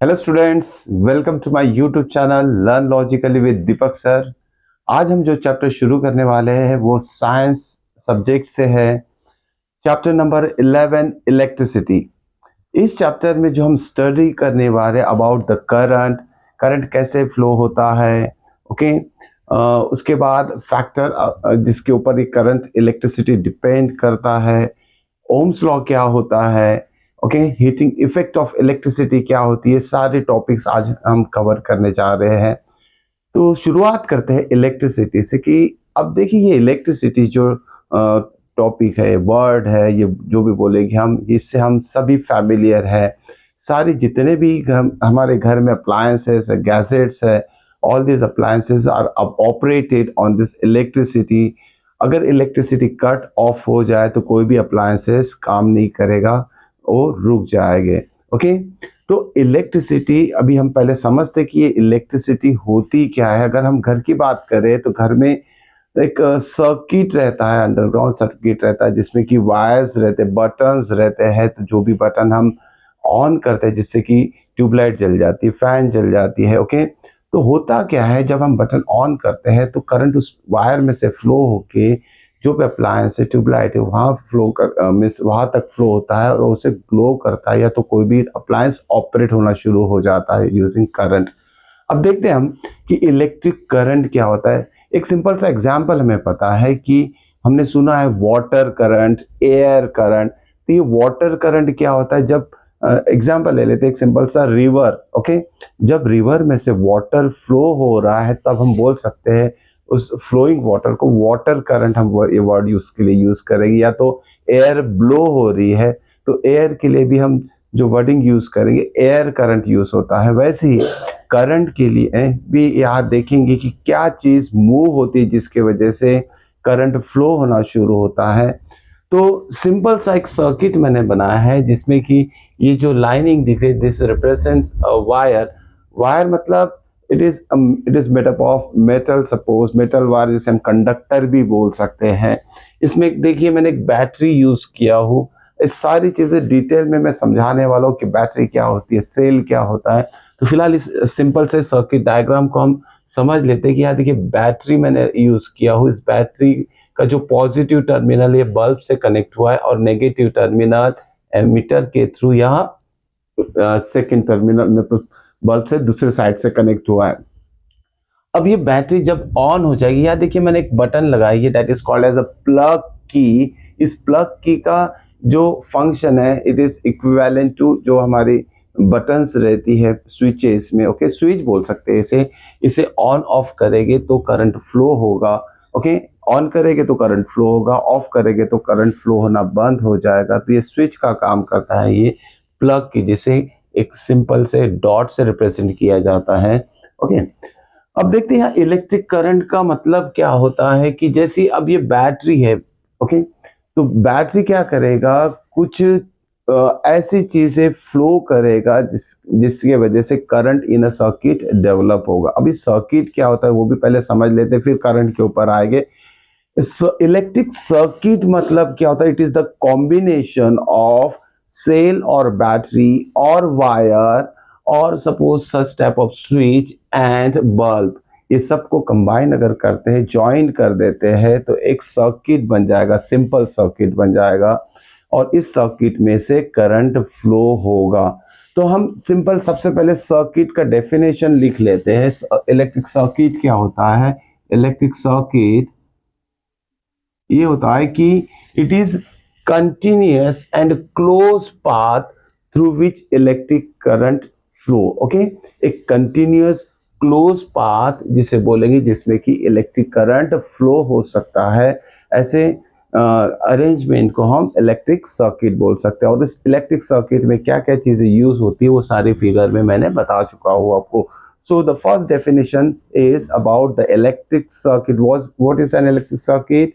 Hello students, welcome to my YouTube channel learn logically with Deepak sir. आज हम जो chapter शुरू करने वाले हैं वो साइंस सब्जेक्ट से है। Chapter number 11 electricity. इस चैप्टर में जो हम स्टडी करने वाले अबाउट द करंट, करंट कैसे फ्लो होता है। ओके। उसके बाद फैक्टर जिसके ऊपर ये करंट इलेक्ट्रिसिटी डिपेंड करता है। ओम्स लॉ क्या होता है। Okay, heating effect of electricity क्या होती है। सारे टॉपिक्स आज हम कवर करने जा रहे हैं। तो शुरुआत करते हैं इलेक्ट्रिसिटी से कि अब देखिए ये इलेक्ट्रिसिटी जो टॉपिक है, वर्ड है, ये जो भी बोलेंगे हम, इससे हम सभी फैमिलियर है। सारे जितने भी हमारे घर में अप्लायंसेस है, गैजेट्स है, all this appliances are operated on this electricity. अगर इलेक्ट्रिसिटी कट ऑफ हो जाए तो कोई भी अप्लायंसेस काम नहीं करेगा, वो रुक जाएंगे। ओके। तो इलेक्ट्रिसिटी अभी हम पहले समझते कि ये इलेक्ट्रिसिटी होती क्या है। अगर हम घर की बात करें तो घर में एक सर्किट रहता है, अंडरग्राउंड सर्किट रहता है, जिसमें कि वायर्स रहते हैं, बटन्स रहते हैं। तो जो भी बटन हम ऑन करते हैं जिससे कि ट्यूबलाइट जल जाती है, फैन जल जाती है। ओके। तो होता क्या है, जब हम बटन ऑन करते हैं तो करंट उस वायर में से फ्लो होके जो भी अप्लायंस है, ट्यूबलाइट है, वहाँ फ्लो कर मीन्स वहाँ तक फ्लो होता है और उसे ग्लो करता है, या तो कोई भी अप्लायंस ऑपरेट होना शुरू हो जाता है यूजिंग करंट। अब देखते हैं हम कि इलेक्ट्रिक करंट क्या होता है। एक सिंपल सा एग्जांपल हमें पता है कि हमने सुना है वाटर करंट, एयर करंट। तो ये वाटर करंट क्या होता है, जब एग्जांपल ले लेते हैं एक सिंपल सा रिवर। ओके। जब रिवर में से वाटर फ्लो हो रहा है तब हम बोल सकते हैं उस फ्लोइंग वाटर को वाटर करंट, हम ये वर्ड यूज के लिए यूज करेंगे। या तो एयर ब्लो हो रही है तो एयर के लिए भी हम जो वर्डिंग यूज करेंगे एयर करंट यूज होता है। वैसे ही करंट के लिए भी यहाँ देखेंगे कि क्या चीज मूव होती है जिसके वजह से करंट फ्लो होना शुरू होता है। तो सिंपल सा एक सर्किट मैंने बनाया है जिसमें कि ये जो लाइनिंग दिख रही है, दिस रिप्रेजेंट्स वायर। वायर मतलब it is made up of metal, suppose metal wire, जिसे हम कंडक्टर भी बोल सकते हैं। इसमें देखिए मैंने एक बैटरी यूज किया हूँ। इस सारी चीजें डिटेल में मैं समझाने वाला हूँ कि बैटरी क्या होती है, सेल क्या होता है। तो फिलहाल इस सिंपल से सर्किट डायग्राम को हम समझ लेते हैं कि यहाँ देखिए बैटरी मैंने यूज किया हूँ। इस बैटरी का जो पॉजिटिव टर्मिनल ये बल्ब से कनेक्ट हुआ है और नेगेटिव टर्मिनल एमीटर के थ्रू यहाँ सेकेंड टर्मिनल में तो बल्ब से दूसरे साइड से कनेक्ट हुआ है। अब ये बैटरी जब ऑन हो जाएगी, यहाँ देखिए मैंने एक बटन लगाई है, that is called as a plug की। इस प्लग की का जो फंक्शन है इट इज इक्विवेलेंट टू जो हमारी बटन्स रहती है स्विचेस में। ओके, स्विच बोल सकते हैं इसे। इसे ऑन ऑफ करेंगे तो करंट फ्लो होगा। ओके, ऑन करेंगे तो करंट फ्लो होगा, ऑफ करेंगे तो करंट फ्लो होना बंद हो जाएगा। तो ये स्विच का काम करता है, ये प्लग की, जिसे एक सिंपल से डॉट से रिप्रेजेंट किया जाता है। ओके। अब देखते हैं इलेक्ट्रिक करंट का मतलब क्या होता है कि जैसी अब ये बैटरी है। ओके। तो बैटरी क्या करेगा, कुछ ऐसी चीजें फ्लो करेगा जिसकी वजह से current in a circuit develop होगा। अभी सर्किट क्या होता है वो भी पहले समझ लेते हैं, फिर करंट के ऊपर आएंगे। इलेक्ट्रिक सर्किट मतलब क्या होता है, it is the combination of cell और बैटरी और वायर और suppose such type of switch and bulb. ये सबको कंबाइन अगर करते हैं, ज्वाइन कर देते हैं, तो एक सर्किट बन जाएगा, सिंपल सर्किट बन जाएगा और इस सर्किट में से करंट फ्लो होगा। तो हम सिंपल सबसे पहले सर्किट का डेफिनेशन लिख लेते हैं। इलेक्ट्रिक सर्किट क्या होता है। इलेक्ट्रिक सर्किट ये होता है कि it is continuous and close path through which electric current flow. Okay, एक कंटिन्यूअस क्लोज पाथ जिसे बोलेंगे जिसमें कि इलेक्ट्रिक करंट फ्लो हो सकता है। ऐसे अरेंजमेंट को हम इलेक्ट्रिक सर्किट बोल सकते हैं। और इस इलेक्ट्रिक सर्किट में क्या क्या चीजें यूज होती है वो सारी फिगर में मैंने बता चुका हूँ आपको। So the first definition is about the electric circuit. What is an electric circuit?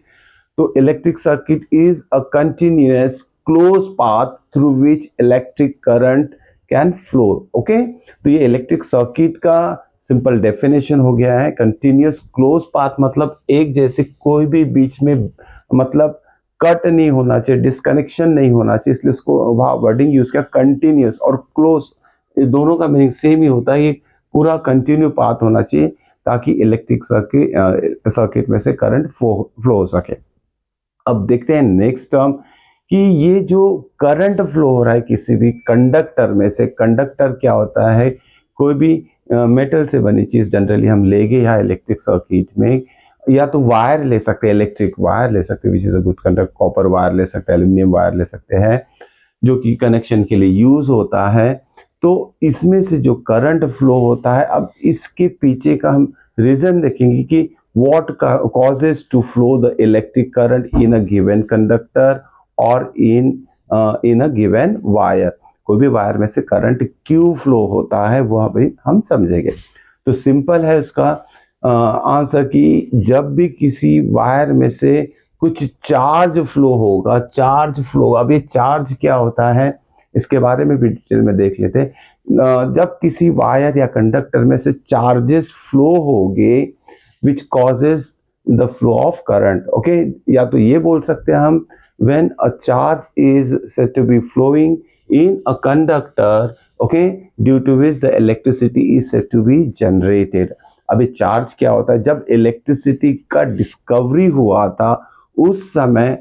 तो electric circuit is a continuous close path through which electric current can flow. Okay, तो ये इलेक्ट्रिक सर्किट का सिंपल डेफिनेशन हो गया है। Continuous close path मतलब एक जैसे, कोई भी बीच में मतलब कट नहीं होना चाहिए, डिस्कनेक्शन नहीं होना चाहिए, इसलिए उसको वहाँ वर्डिंग यूज किया कंटिन्यूअस। और क्लोज ये दोनों का मीनिंग सेम ही होता है, ये पूरा कंटिन्यू पाथ होना चाहिए ताकि इलेक्ट्रिक सर्किट में से करंट फ्लो हो सके। अब देखते हैं नेक्स्ट टर्म कि ये जो करंट फ्लो हो रहा है किसी भी कंडक्टर में से, कंडक्टर क्या होता है, कोई भी मेटल से बनी चीज जनरली हम लेंगे यहाँ इलेक्ट्रिक सर्किट में, या तो वायर ले सकते हैं, इलेक्ट्रिक वायर ले सकते हैं which is a good conductor, copper wire ले सकते हैं, एल्यूमिनियम वायर ले सकते हैं जो कि कनेक्शन के लिए यूज होता है। तो इसमें से जो करंट फ्लो होता है, अब इसके पीछे का हम रीजन देखेंगे कि what causes to flow the electric current in a given conductor or in a given wire। कोई भी वायर में से करंट क्यों फ्लो होता है वह भी हम समझेंगे। तो सिंपल है उसका आंसर कि जब भी किसी वायर में से कुछ चार्ज फ्लो होगा, चार्ज फ्लो, अब ये चार्ज क्या होता है इसके बारे में भी डिटेल में देख लेते हैं। जब किसी वायर या कंडक्टर में से चार्जेस फ्लो होंगे which causes the flow of current, okay, या तो ये बोल सकते हैं हम when a charge is said to be flowing in a conductor, okay, due to which the electricity is said to be generated। अभी charge क्या होता है, जब इलेक्ट्रिसिटी का डिस्कवरी हुआ था उस समय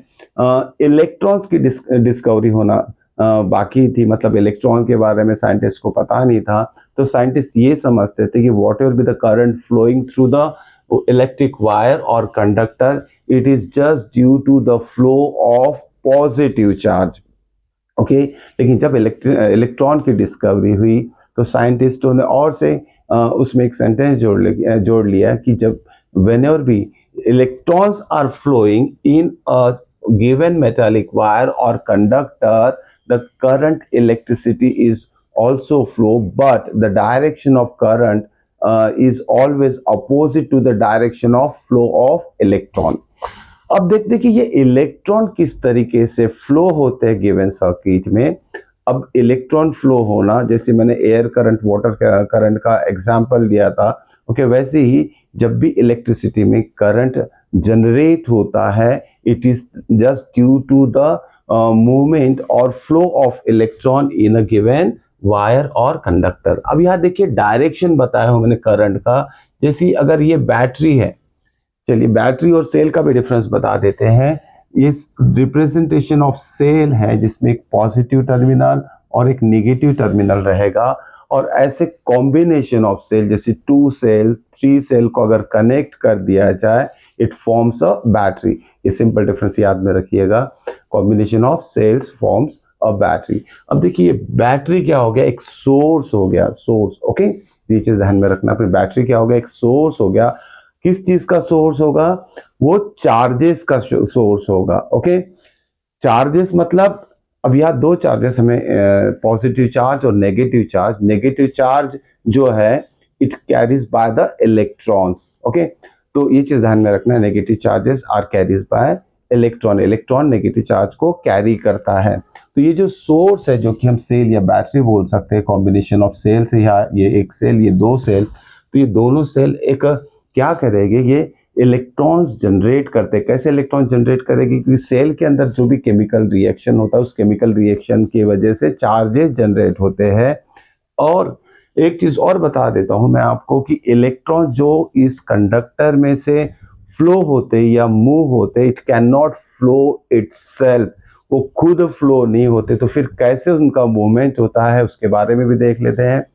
इलेक्ट्रॉन्स की डिस्कवरी होना बाकी थी, मतलब इलेक्ट्रॉन के बारे में साइंटिस्ट को पता नहीं था। तो साइंटिस्ट ये समझते थे कि whatever be the current flowing through the electric wire और conductor, it is just due to the flow of positive charge, okay. लेकिन जब इलेक्ट्रॉन की डिस्कवरी हुई तो साइंटिस्टों ने और से उसमें एक सेंटेंस जोड़ लिया कि जब whenever भी electrons are flowing in a given metallic wire or conductor, the current electricity is also flow, but the direction of current is always opposite to the direction of flow of electron। अब देखते हैं कि ये electron किस तरीके से flow होते हैं गिवन सर्किट में। अब इलेक्ट्रॉन फ्लो होना, जैसे मैंने एयर करंट, वाटर करंट का एग्जांपल दिया था, ओके, वैसे ही जब भी इलेक्ट्रिसिटी में करंट जनरेट होता है, it is just due to the movement और flow of electron in a given wire और कंडक्टर। अब यहाँ देखिए डायरेक्शन बताया हो मैंने करंट का, जैसे अगर ये बैटरी है, चलिए बैटरी और सेल का भी डिफरेंस बता देते हैं। ये रिप्रेजेंटेशन ऑफ सेल है जिसमें एक पॉजिटिव टर्मिनल और एक नेगेटिव टर्मिनल रहेगा, और ऐसे कॉम्बिनेशन ऑफ सेल जैसे 2 सेल 3 सेल को अगर कनेक्ट कर दिया जाए, इट फॉर्म्स अ बैटरी। ये सिंपल डिफरेंस याद में रखिएगा, combination of cells forms a battery. अब देखिए बैटरी क्या हो गया, एक सोर्स हो गया, सोर्स, ओके, ये चीज ध्यान में रखना। फिर बैटरी क्या हो गया, एक सोर्स हो गया। किस चीज का सोर्स होगा, वो चार्जेस का सोर्स होगा, ओके। चार्जेस मतलब अब यहाँ 2 चार्जेस हमें, पॉजिटिव चार्ज और नेगेटिव चार्ज। नेगेटिव चार्ज जो है it carries by the electrons, okay. तो ये चीज ध्यान में रखना, negative charges are carries by electron, electron negative charge को कैरी करता है। तो ये जो सोर्स है, जो कि हम सेल या बैटरी बोल सकते हैं, कॉम्बिनेशन ऑफ सेल से, यहाँ ये एक सेल, ये 2 सेल, तो ये दोनों सेल एक क्या करेंगे, ये इलेक्ट्रॉन्स जनरेट करते। कैसे इलेक्ट्रॉन जनरेट करेगी, क्योंकि सेल के अंदर जो भी केमिकल रिएक्शन होता है उस केमिकल रिएक्शन की वजह से चार्जेस जनरेट होते हैं। और एक चीज और बता देता हूं मैं आपको कि इलेक्ट्रॉन जो इस कंडक्टर में से फ्लो होते या मूव होते, it can not flow itself, वो खुद फ्लो नहीं होते। तो फिर कैसे उनका मूवमेंट होता है उसके बारे में भी देख लेते हैं।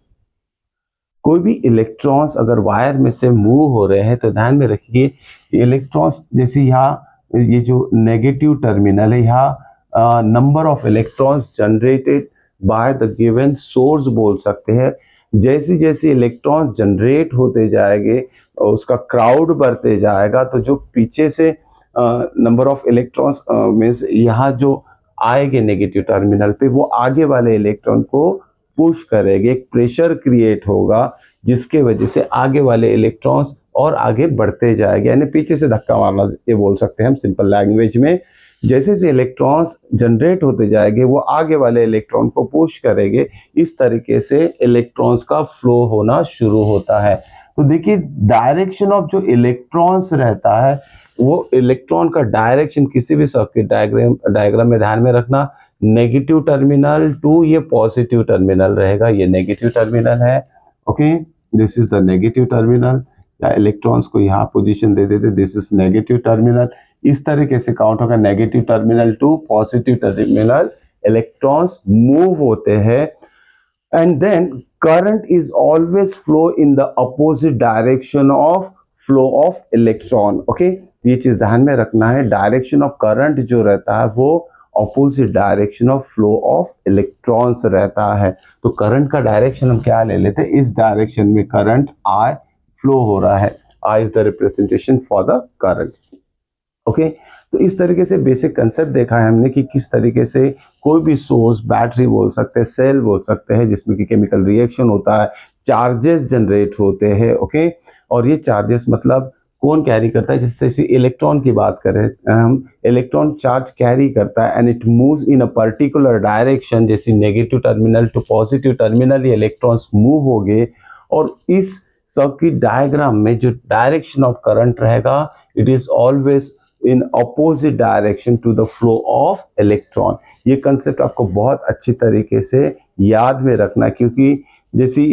कोई भी इलेक्ट्रॉन्स अगर वायर में से मूव हो रहे हैं तो ध्यान में रखिए, इलेक्ट्रॉन्स जैसे यहाँ ये जो नेगेटिव टर्मिनल है, यहाँ number of electrons generated by the given source बोल सकते हैं। जैसे जैसे इलेक्ट्रॉन्स जनरेट होते जाएंगे उसका क्राउड बढ़ते जाएगा, तो जो पीछे से नंबर ऑफ इलेक्ट्रॉन्स मीन्स यहाँ जो आएंगे नेगेटिव टर्मिनल पे, वो आगे वाले इलेक्ट्रॉन को पुश करेंगे, एक प्रेशर क्रिएट होगा जिसके वजह से आगे वाले इलेक्ट्रॉन्स और आगे बढ़ते जाएंगे, यानी पीछे से धक्का मारना ये बोल सकते हैं हम सिंपल लैंग्वेज में। जैसे जैसे इलेक्ट्रॉन्स जनरेट होते जाएंगे वो आगे वाले इलेक्ट्रॉन को पुश करेंगे, इस तरीके से इलेक्ट्रॉन्स का फ्लो होना शुरू होता है। तो देखिए डायरेक्शन ऑफ जो इलेक्ट्रॉन्स रहता है, वो इलेक्ट्रॉन का डायरेक्शन किसी भी सर्किट डायग्राम में ध्यान में रखना, नेगेटिव टर्मिनल टू ये पॉजिटिव टर्मिनल रहेगा, ये नेगेटिव टर्मिनल है। Okay, this is the negative terminal, या इलेक्ट्रॉन्स को यहाँ पोजीशन दे देते, दिस इज नेगेटिव टर्मिनल। इस तरीके से काउंट होगा, negative terminal to positive terminal electrons move होते हैं। And then current is always flow in the opposite direction of flow of electron. Okay, ये चीज ध्यान में रखना है, डायरेक्शन ऑफ करंट जो रहता है वो opposite direction of flow of electrons रहता है। तो करंट का डायरेक्शन हम क्या ले लेते हैं, इस डायरेक्शन में करंट आई फ्लो हो रहा है, I is the representation for the current. Okay, तो इस तरीके से बेसिक कंसेप्ट देखा है हमने कि किस तरीके से कोई भी सोर्स, बैटरी बोल सकते हैं, सेल बोल सकते हैं, जिसमें कि केमिकल रिएक्शन होता है, चार्जेस जनरेट होते हैं। ओके, और ये चार्जेस मतलब कौन कैरी करता है, जैसे इलेक्ट्रॉन की बात करें हम, इलेक्ट्रॉन चार्ज कैरी करता है and it moves in a particular direction, जैसे negative terminal to positive terminal ये इलेक्ट्रॉन्स मूव हो गए, और इस सर्किट डायग्राम में जो डायरेक्शन ऑफ करंट रहेगा, it is always in opposite direction to the flow of electron. ये कंसेप्ट आपको बहुत अच्छी तरीके से याद में रखना, क्योंकि जैसी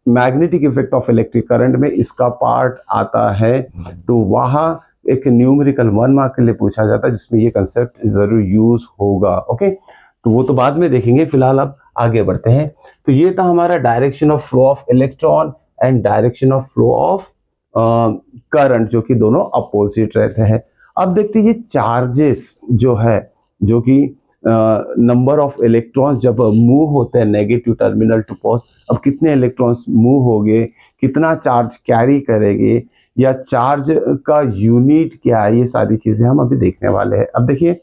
magnetic effect of electric current में इसका पार्ट आता है, तो वहाँ एक न्यूमेरिकल 1 मार्क के लिए पूछा जाता है जिसमें ये कंसेप्ट जरूर यूज होगा। ओके, तो वो तो बाद में देखेंगे, फिलहाल अब आगे बढ़ते हैं। तो ये था हमारा direction of flow of electron and direction of flow of current, जो कि दोनों अपोजिट रहते हैं। अब देखते हैं ये चार्जेस जो है, जो कि नंबर ऑफ इलेक्ट्रॉन्स जब मूव होते हैं नेगेटिव टर्मिनल टू पॉजिटिव, अब कितने इलेक्ट्रॉन्स मूव होंगे, कितना चार्ज कैरी करेंगे, या चार्ज का यूनिट क्या है, ये सारी चीजें हम अभी देखने वाले हैं। अब देखिए,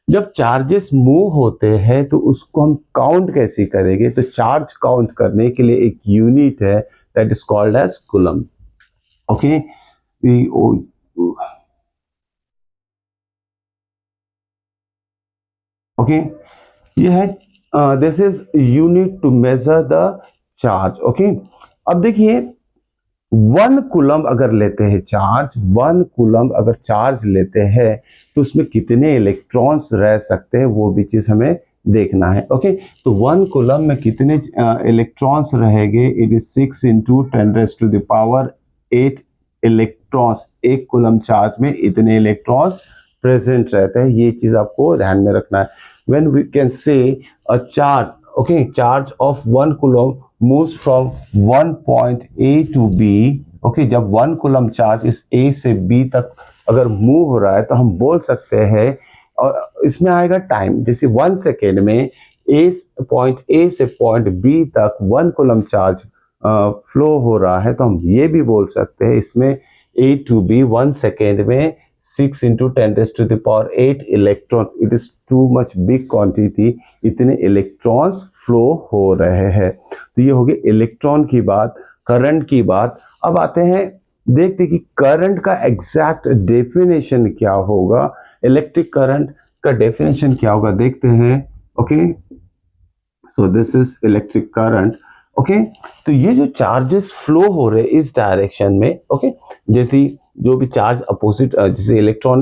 जब चार्जेस मूव होते हैं तो उसको हम काउंट कैसे करेंगे, तो चार्ज काउंट करने के लिए एक यूनिट है, that is called as coulomb. Okay, okay, ये है this is unit to measure the charge. Okay, अब देखिए 1 कूलम अगर लेते हैं चार्ज, 1 कूलम अगर चार्ज लेते हैं तो उसमें कितने इलेक्ट्रॉन्स रह सकते हैं, वो भी चीज हमें देखना है। ओके, तो 1 कूलम में कितने इलेक्ट्रॉन्स रहेंगे, it is 6 into 10⁸ electrons. 1 coulomb charge में इतने इलेक्ट्रॉन्स प्रेजेंट रहते हैं, ये चीज आपको ध्यान में रखना है। When we can say a charge, okay, charge of 1 coulomb moves from one point A to B, okay, जब 1 कूलम चार्ज इस A से B तक अगर मूव हो रहा है तो हम बोल सकते हैं, और इसमें आएगा टाइम, जैसे 1 सेकेंड में पॉइंट A से पॉइंट B तक 1 कूलम चार्ज फ्लो हो रहा है, तो हम ये भी बोल सकते हैं इसमें A to B 1 सेकेंड में 6 into 10⁸ electrons, it is too much big quantity, इतने इलेक्ट्रॉन्स फ्लो हो रहे हैं। तो ये हो गई इलेक्ट्रॉन की बात, करंट की बात। अब आते हैं, देखते हैं कि करंट का एग्जैक्ट डेफिनेशन क्या होगा, इलेक्ट्रिक करंट का डेफिनेशन क्या होगा, देखते हैं। Okay, so this is electric current. Okay, तो ये जो चार्जेस फ्लो हो रहे हैं इस डायरेक्शन में, ओके, जैसे जो भी चार्ज अपोजिट, जैसे electron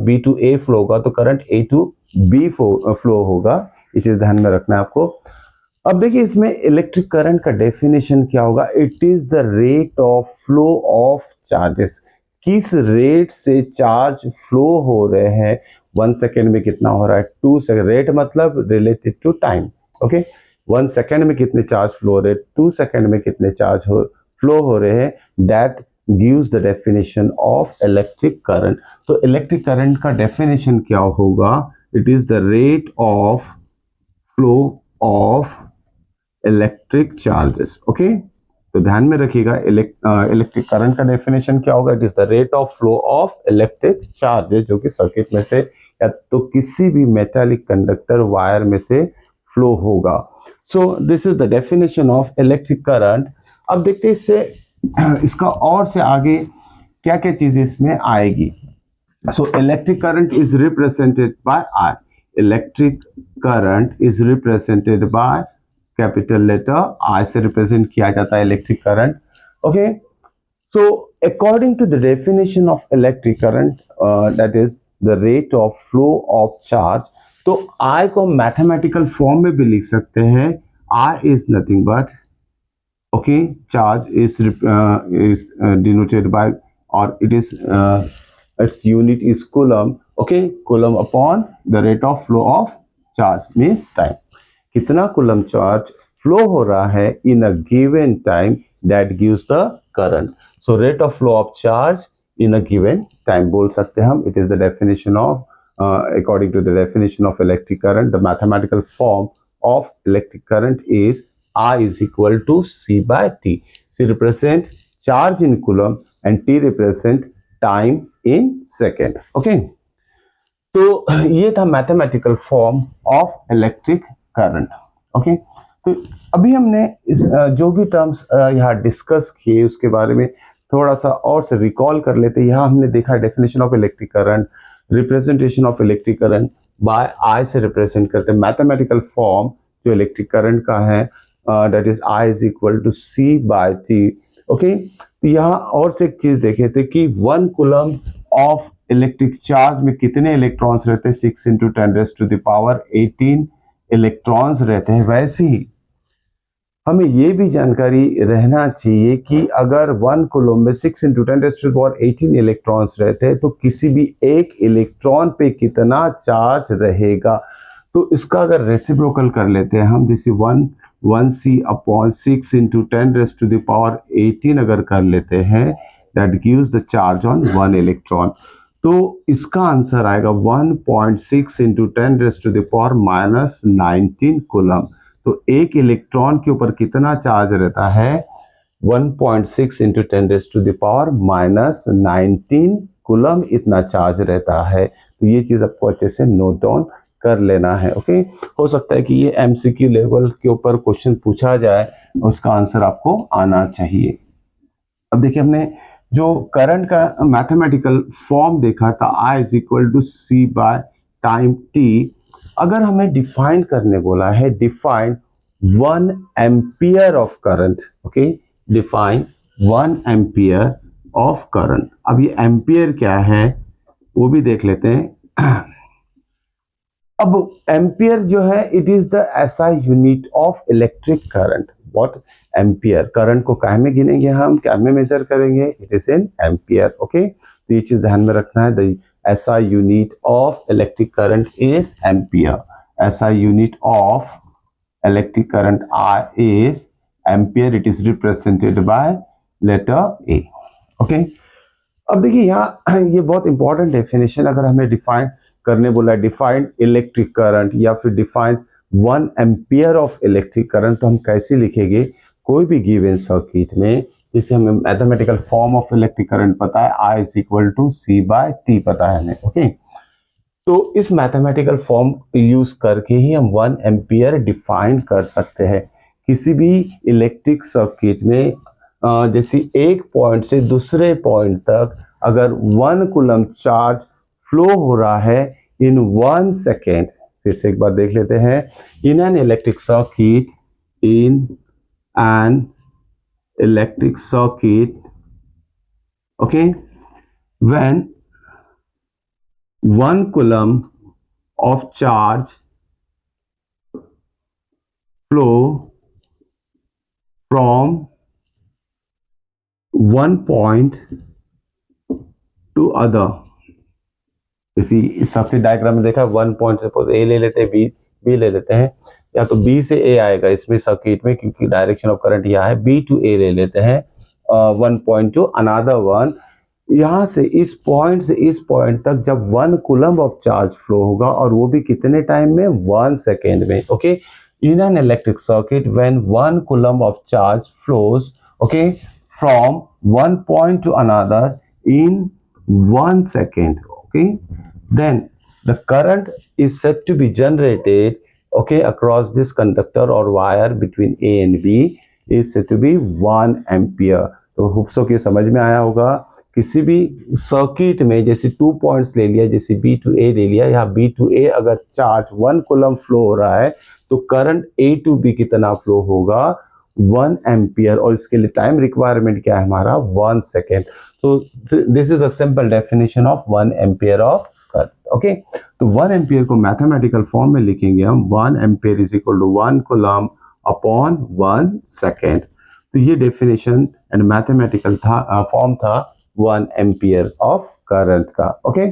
B to A flow होगा तो current A to B flow होगा, ये चीज ध्यान में रखना है आपको। अब देखिए इसमें इलेक्ट्रिक करंट का डेफिनेशन क्या होगा, it is the rate of flow of charges, किस रेट से चार्ज फ्लो हो रहे हैं, 1 सेकेंड में कितना हो रहा है, 2 सेकेंड, रेट मतलब related to time. Okay, 1 second में कितने चार्ज फ्लो हो रहे हैं, 2 सेकेंड में कितने चार्ज फ्लो हो रहे हैं, that gives the definition of electric current। तो इलेक्ट्रिक करंट का डेफिनेशन क्या होगा, it is the rate of flow of electric charges. Okay, तो ध्यान में रखिएगा, इलेक्ट्रिक करंट का डेफिनेशन क्या होगा, it is the rate of flow of electric charges, जो कि सर्किट में से या तो किसी भी मेटालिक कंडक्टर वायर में से फ्लो होगा। So this is the definition of electric current. अब देखते हैं इससे इसका और से आगे क्या क्या चीजें इसमें आएगी। So electric current is represented by I, electric current is represented by capital letter I से रिप्रेजेंट किया जाता है electric current. Okay, so according to the definition of electric current, that is the rate of flow of charge, तो I को mathematical form में भी लिख सकते हैं. I is nothing but, okay, charge is denoted by, or it is its unit is coulomb. Okay, coulomb upon the rate of flow of charge means time. कितना coulomb charge flow हो रहा है in a given time, that gives the current. So rate of flow of charge in a given time बोल सकते हैं हम. It is the definition of according to the definition of electric current, the mathematical form of electric current is I is equal to C by T. C represent charge in coulomb and T represent time in second. Okay, तो ये था mathematical form of electric current. Okay, तो अभी हमने इस जो भी terms यहाँ डिस्कस किए उसके बारे में थोड़ा सा और से रिकॉल कर लेते. यहाँ हमने देखा definition of electric current, representation of electric current by I से रिप्रेजेंट करते हैं. मैथमेटिकल फॉर्म जो इलेक्ट्रिक करंट का है that is I is equal to C by T. Okay, तो यहाँ और से एक चीज देखे थे कि 1 कूलम ऑफ इलेक्ट्रिक चार्ज में कितने इलेक्ट्रॉन्स रहते हैं. 6 into 10⁻18 इलेक्ट्रॉन्स रहते हैं. वैसे ही हमें ये भी जानकारी रहना चाहिए कि अगर 1 कूलम में 6 into 10⁻18 इलेक्ट्रॉन्स रहते हैं तो किसी भी एक इलेक्ट्रॉन पे कितना चार्ज रहेगा. तो इसका अगर रेसिप्रोकल कर लेते हैं हम, जैसे 1c/6 into 10⁻18 अगर कर लेते हैं, that gives the charge on 1 electron. तो इसका आंसर आएगा 1.6 into 10⁻19 कूलम. तो एक इलेक्ट्रॉन के ऊपर कितना चार्ज रहता है? 1.6 into 10⁻19 कूलम इतना चार्ज रहता है. तो ये चीज आपको अच्छे से नोट डाउन कर लेना है. ओके, हो सकता है कि ये एमसीक्यू लेवल के ऊपर क्वेश्चन पूछा जाए, उसका आंसर आपको आना चाहिए. अब देखिए, हमने जो करंट का मैथमेटिकल फॉर्म देखा था, I is equal to C by time T. अगर हमें डिफाइन करने बोला है, define 1 ampere of current. Okay, define 1 ampere of current. अब ये एम्पियर क्या है वो भी देख लेते हैं. अब एम्पियर जो है, it is the SI unit of electric current. What? Ampere. Current को क्या में गिनेंगे हम, क्या में मेजर करेंगे? It is in ampere. Okay, तो ये चीज ध्यान में रखना है. The SI unit of electric current is ampere. SI unit of electric current I is ampere. It is represented by letter A. Okay, अब देखिए यहाँ ये बहुत इंपॉर्टेंट डेफिनेशन अगर हमें डिफाइन करने बोला, डिफाइंड इलेक्ट्रिक करंट या फिर defined 1 ampere of electric current, तो हम कैसे लिखेंगे? कोई भी गिवन सर्किट में, जिसे हमें mathematical form of electric current पता है, I is equal to C by T पता है हमें. ओके, तो इस मैथमेटिकल फॉर्म यूज करके ही हम 1 एम्पियर डिफाइन कर सकते हैं. किसी भी इलेक्ट्रिक सर्किट में जैसे एक पॉइंट से दूसरे पॉइंट तक अगर 1 कूलम चार्ज फ्लो हो रहा है इन 1 सेकेंड. फिर से एक बार देख लेते हैं. In an electric circuit, okay, when 1 coulomb of charge flow from one point to other. इसी सर्किट डायग्राम में देखा, 1 पॉइंट सपोज ए ले लेते हैं, बी ले लेते हैं, या तो बी से ए आएगा इसमें सर्किट में, क्योंकि डायरेक्शन ऑफ करंट यहाँ है. बी टू ए ले लेते हैं, 1 पॉइंट टू अनदर 1. यहाँ से इस पॉइंट से इस पॉइंट तक जब 1 कूलम ऑफ चार्ज फ्लो होगा, और वो भी कितने टाइम में? 1 सेकेंड में. Okay, in an electric circuit when 1 coulomb of charge flows, okay, from 1 point two another in 1 second, okay, then the current is said to be generated, okay, across this conductor or wire between A and B is said to be 1 ampere. तो hope so की समझ में आया होगा. किसी भी circuit में जैसे 2 पॉइंट्स ले लिया, जैसे B to A ले लिया, या B to A अगर चार्ज 1 कूलम फ्लो हो रहा है, तो करंट A to B कितना फ्लो होगा? 1 एम्पियर. और इसके लिए टाइम रिक्वायरमेंट क्या है हमारा? 1 second. So this is a simple definition of 1 ampere of current. Okay, तो 1 एम्पियर को मैथमेटिकल फॉर्म में लिखेंगे हम 1 ampere is equal to 1 coulomb upon 1 second. तो ये डेफिनेशन एंड मैथमेटिकल था फॉर्म था 1 एम्पियर ऑफ करंट का। ओके,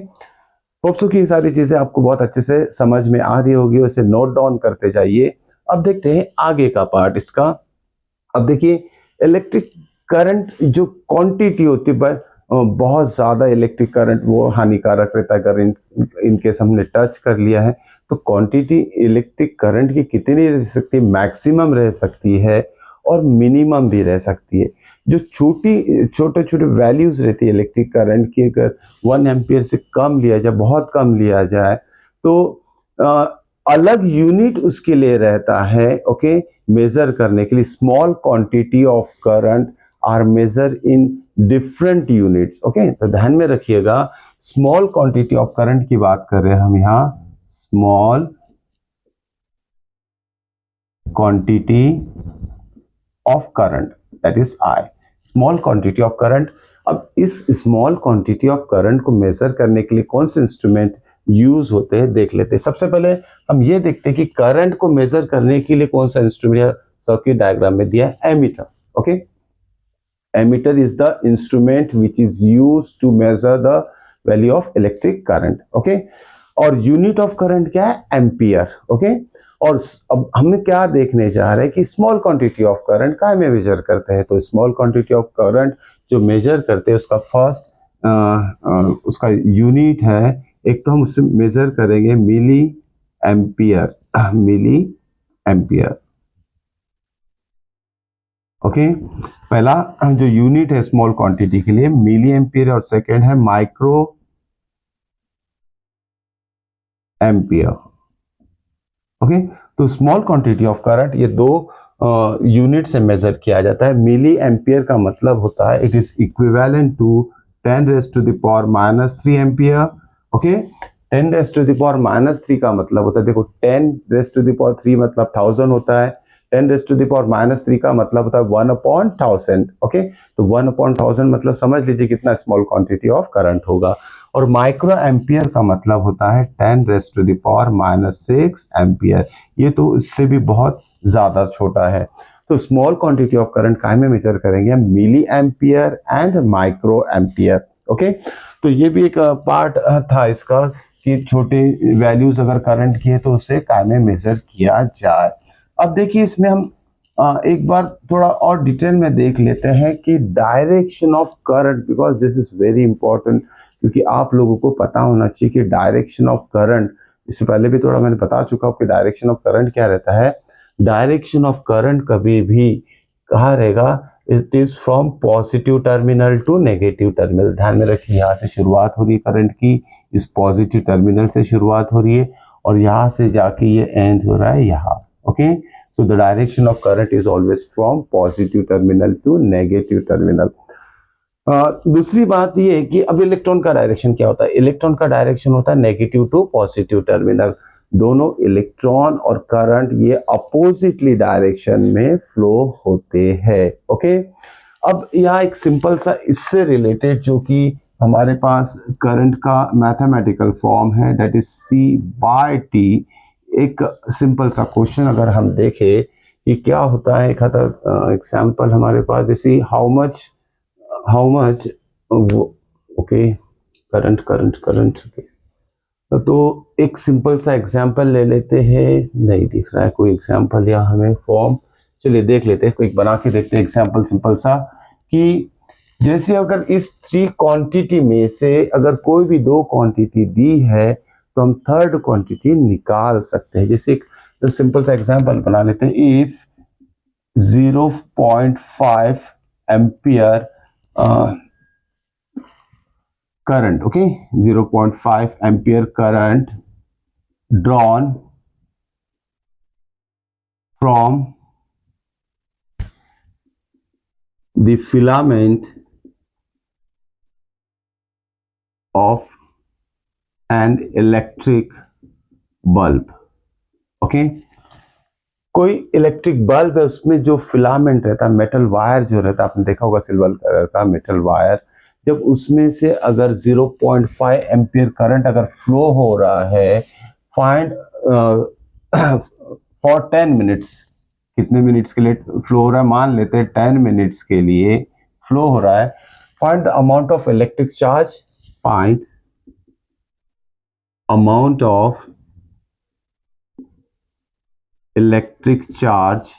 होप सो कि ये सारी चीजें आपको बहुत अच्छे से समझ में आ रही होगी, उसे नोट डाउन करते जाइए। अब देखते हैं आगे का पार्ट इसका। अब देखिए, इलेक्ट्रिक करंट जो क्वांटिटी होती है, बहुत ज्यादा इलेक्ट्रिक करंट वो हानिकारक रहता है। अगर इनकेस हमने टच कर लिया है तो क्वांटिटी इलेक्ट्रिक करंट की कितनी रह सकती है, मैक्सिमम रह सकती है और मिनिमम भी रह सकती है। जो छोटे छोटे वैल्यूज रहती है इलेक्ट्रिक करंट की, अगर 1 एम्पियर से कम लिया जाए, बहुत कम लिया जाए, तो अलग यूनिट उसके लिए रहता है। ओके, मेजर करने के लिए small quantity of current are measure in different units. Okay, तो ध्यान में रखिएगा, स्मॉल क्वांटिटी ऑफ करंट की बात कर रहे हैं हम यहाँ, small quantity of current, that is I, small quantity of current. अब इस स्मॉल क्वांटिटी ऑफ करंट को मेजर करने के लिए कौन से इंस्ट्रूमेंट यूज होते हैं देख लेते हैं। सबसे पहले हम ये देखते हैं कि करंट को मेजर करने के लिए कौन सा इंस्ट्रूमेंट सर्किट डायग्राम में दिया है, ammeter. Okay, ammeter is the instrument which is use to measure the value of electric current. Okay, और यूनिट ऑफ करंट क्या है, एम्पियर। ओके, और अब हमें क्या देखने जा रहे हैं कि स्मॉल क्वांटिटी ऑफ करंट का में मेजर करते हैं। तो स्मॉल क्वांटिटी ऑफ करंट जो मेजर करते हैं उसका फर्स्ट उसका यूनिट है, एक तो हम उससे मेजर करेंगे milli ampere, milli ampere. Okay, पहला जो यूनिट है स्मॉल क्वांटिटी के लिए मिली एम्पियर और सेकेंड है माइक्रो एम्पियर। ओके, तो स्मॉल क्वांटिटी ऑफ करंट ये दो यूनिट से मेजर किया जाता है। मिली एम्पियर का मतलब होता है it is equivalent to 10 raise to the power -3 ampere. Okay, 10 raise to the power -3 का मतलब होता है, देखो 10 रेज़ टू द पावर 3 मतलब 1000 होता है, 10 रेज़ टू द पावर -3 का मतलब होता है 1/1000। ओके, तो 1/1000 मतलब समझ लीजिए कितना स्मॉल क्वांटिटी ऑफ करंट होगा। और माइक्रो एम्पियर का मतलब होता है 10 raise to the power -6 ampere, ये तो इससे भी बहुत ज्यादा छोटा है। तो स्मॉल क्वांटिटी ऑफ करंट काय में मेजर करेंगे, milli ampere and micro ampere. Okay, तो ये भी एक पार्ट था इसका कि छोटे वैल्यूज अगर करंट की है तो उसे काय में मेजर किया जाए। अब देखिए इसमें हम एक बार थोड़ा और डिटेल में देख लेते हैं कि direction of current, because this is very important, क्योंकि आप लोगों को पता होना चाहिए कि डायरेक्शन ऑफ करंट, इससे पहले भी थोड़ा मैंने बता चुका हूं कि डायरेक्शन ऑफ करंट क्या रहता है। डायरेक्शन ऑफ करंट कभी भी कहा रहेगा, it is from positive terminal to negative terminal. ध्यान में रखिए, यहाँ से शुरुआत हो रही है करंट की, इस पॉजिटिव टर्मिनल से शुरुआत हो रही है और यहाँ से जाके ये एंड हो रहा है यहाँ। Okay, so the direction of current is always from positive terminal to negative terminal. दूसरी बात ये है कि अब इलेक्ट्रॉन का डायरेक्शन क्या होता है, इलेक्ट्रॉन का डायरेक्शन होता है नेगेटिव टू पॉजिटिव टर्मिनल। दोनों इलेक्ट्रॉन और करंट ये अपोजिटली डायरेक्शन में फ्लो होते हैं। ओके, अब यहाँ एक सिंपल सा इससे रिलेटेड जो कि हमारे पास करंट का मैथमेटिकल फॉर्म है, दैट इज C/T। एक सिंपल सा क्वेश्चन अगर हम देखें कि क्या होता है, एक एग्जाम्पल हमारे पास, जैसे हाउ मच ओके, करंट। तो एक सिंपल सा एग्जांपल ले लेते हैं, नहीं दिख रहा है कोई एग्जांपल या हमें फॉर्म, चलिए देख लेते हैं, कोई बना के देखते हैं एग्जांपल सिंपल सा, कि जैसे अगर इस 3 क्वांटिटी में से अगर कोई भी 2 क्वांटिटी दी है तो हम थर्ड क्वांटिटी निकाल सकते हैं। जैसे एक सिंपल सा एग्जांपल बना लेते हैं, if 0.5 ampere current, okay, 0.5 ampere current drawn from the filament of an electric bulb। okay, कोई इलेक्ट्रिक बल्ब है, उसमें जो फिलामेंट रहता है, मेटल वायर जो रहता है, आपने देखा होगा सिल्वर कलर का मेटल वायर, जब उसमें से अगर 0.5 एम्पियर करंट अगर फ्लो हो रहा है, फाइंड फॉर 10 मिनट्स, कितने मिनट्स के लिए फ्लो हो रहा है, मान लेते हैं 10 मिनट्स के लिए फ्लो हो रहा है। Find the amount of electric charge, find amount of electric charge,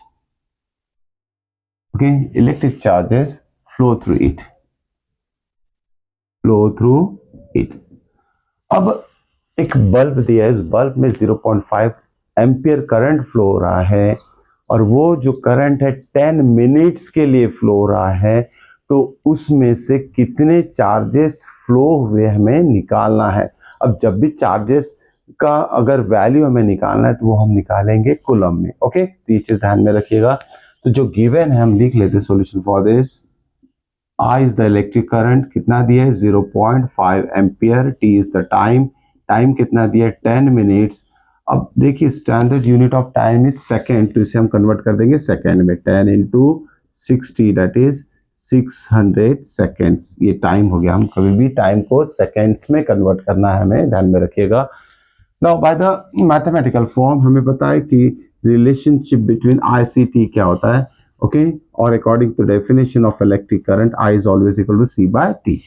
okay, electric charges flow through it, flow through it। अब एक बल्ब दिया है, इस बल्ब में 0.5 एम्पियर करंट फ्लो हो रहा है और वो जो करंट है 10 मिनट्स के लिए फ्लो हो रहा है, तो उसमें से कितने चार्जेस फ्लो हुए हमें निकालना है। अब जब भी चार्जेस का अगर वैल्यू हमें निकालना है तो वो हम निकालेंगे कूलम में। ओके, तो ये चीज ध्यान में रखिएगा। तो जो गिवन है हम लिख लेते हैं solution for this. I is the electric current, कितना दिया है 0.5 ampere, T is the time, time कितना दिया है 10 मिनट्स। अब देखिए standard unit of time is second, तो इसे हम कन्वर्ट कर देंगे सेकेंड में। 10 इंटू 60 दैट इज 600 सेकेंड्स, ये टाइम हो गया। हम कभी भी टाइम को सेकेंड्स में कन्वर्ट करना है, हमें ध्यान में रखिएगा। Now by the mathematical form हमें पता है कि relationship between I C T क्या होता है। ओके, और according to definition of electric current I is always equal to C by T.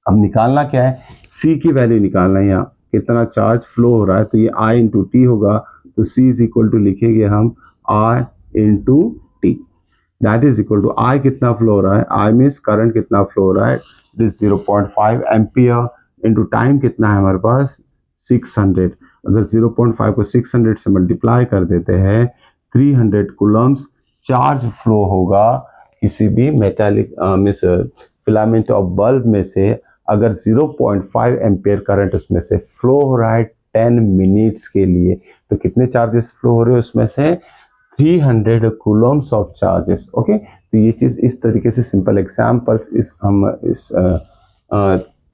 अब निकालना क्या है, सी की वैल्यू निकालना है। यहाँ कितना चार्ज फ्लो हो रहा है, तो ये आई इंटू टी होगा, तो सी इज इक्वल टू लिखेंगे हम I into T, that is equal to I कितना फ्लो हो रहा है, आई मीन्स करंट कितना फ्लो हो रहा है, it is 0.5 ampere into time कितना है हमारे पास 600। अगर 0.5 को 600 से मल्टीप्लाई कर देते हैं, 300 कूलम्स चार्ज फ्लो होगा किसी भी metallic miss filament of bulb में से। अगर 0.5 एम्पियर करंट उसमें से फ्लो हो रहा है 10 मिनट्स के लिए, तो कितने चार्जेस फ्लो हो रहे हैं उसमें से 300 कूलम्स ऑफ चार्जेस। ओके, तो ये चीज इस तरीके से सिंपल एग्जांपल्स इस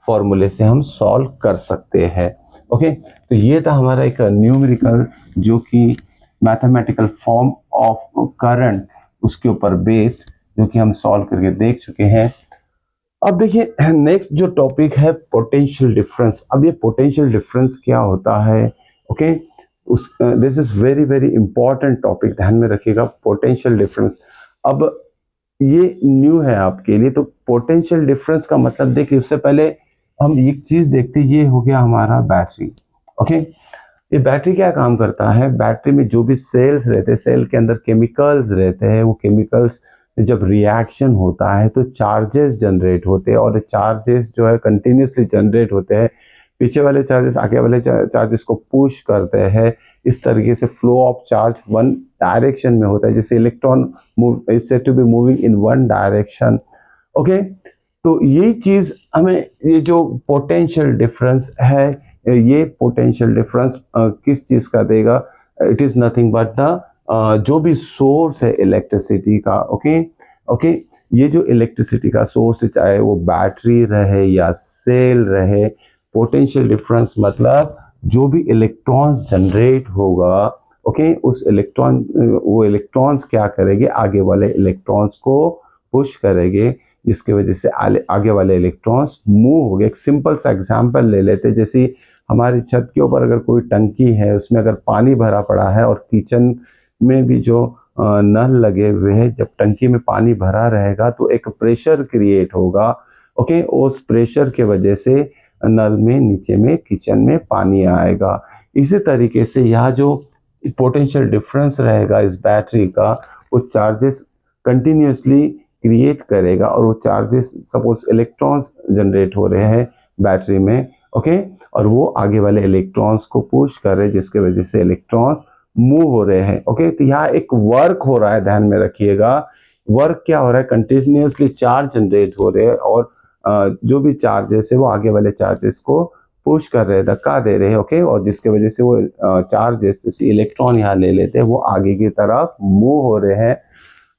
फॉर्मूले से हम सॉल्व कर सकते हैं। ओके, तो ये था हमारा एक न्यूमेरिकल जो कि मैथमेटिकल फॉर्म ऑफ करंट, उसके ऊपर बेस्ड, जो कि हम सॉल्व करके देख चुके हैं। अब देखिए नेक्स्ट जो टॉपिक है पोटेंशियल डिफरेंस। अब ये पोटेंशियल डिफरेंस क्या होता है, ओके, उस this is very very important topic, ध्यान में रखिएगा पोटेंशियल डिफरेंस। अब ये न्यू है आपके लिए, तो पोटेंशियल डिफरेंस का मतलब देखिए, उससे पहले हम एक चीज देखते हैं। ये हो गया हमारा बैटरी। ओके, ये बैटरी क्या काम करता है, बैटरी में जो भी सेल्स रहते हैं, सेल के अंदर केमिकल्स रहते हैं, वो केमिकल्स जब रिएक्शन होता है तो चार्जेस जनरेट होते हैं, और चार्जेस जो है कंटिन्यूसली जनरेट होते हैं। पीछे वाले चार्जेस आगे वाले चार्जेस को पुश करते हैं। इस तरीके से flow of charge one direction में होता है, जैसे electron move is said to be moving in one direction. Okay, तो यही चीज हमें, ये जो पोटेंशियल डिफरेंस है, ये पोटेंशियल डिफरेंस किस चीज का देगा, it is nothing but the जो भी सोर्स है इलेक्ट्रिसिटी का। ओके ओके, ये जो इलेक्ट्रिसिटी का सोर्स है, चाहे वो बैटरी रहे या सेल रहे, पोटेंशियल डिफरेंस मतलब जो भी इलेक्ट्रॉन्स जनरेट होगा, ओके, उस इलेक्ट्रॉन वो इलेक्ट्रॉन्स क्या करेंगे, आगे वाले इलेक्ट्रॉन्स को पुश करेंगे, जिसके वजह से आगे वाले इलेक्ट्रॉन्स मूव हो गए। एक सिंपल सा एग्जांपल ले लेते, जैसे हमारी छत के ऊपर अगर कोई टंकी है, उसमें अगर पानी भरा पड़ा है और किचन में भी जो नल लगे हुए हैं, जब टंकी में पानी भरा रहेगा तो एक प्रेशर क्रिएट होगा। ओके, उस प्रेशर के वजह से नल में नीचे में किचन में पानी आएगा। इसी तरीके से यहाँ जो पोटेंशियल डिफरेंस रहेगा इस बैटरी का, वो चार्जेस कंटिन्यूसली क्रिएट करेगा, और वो चार्जेस सपोज इलेक्ट्रॉन्स जनरेट हो रहे हैं बैटरी में, ओके, और वो आगे वाले इलेक्ट्रॉन्स को पुश कर रहे हैं, जिसके वजह से इलेक्ट्रॉन्स मूव हो रहे हैं। ओके, तो यहाँ एक वर्क हो रहा है, ध्यान में रखिएगा। वर्क क्या हो रहा है, कंटिन्यूसली चार्ज जनरेट हो रहे हैं, और जो भी चार्जेस है वो आगे वाले चार्जेस को पुश कर रहे हैं, धक्का दे रहे हैं। ओके, और जिसके वजह से वो चार्जेस जैसे इलेक्ट्रॉन यहाँ ले लेते हैं, वो आगे की तरफ मूव हो रहे हैं।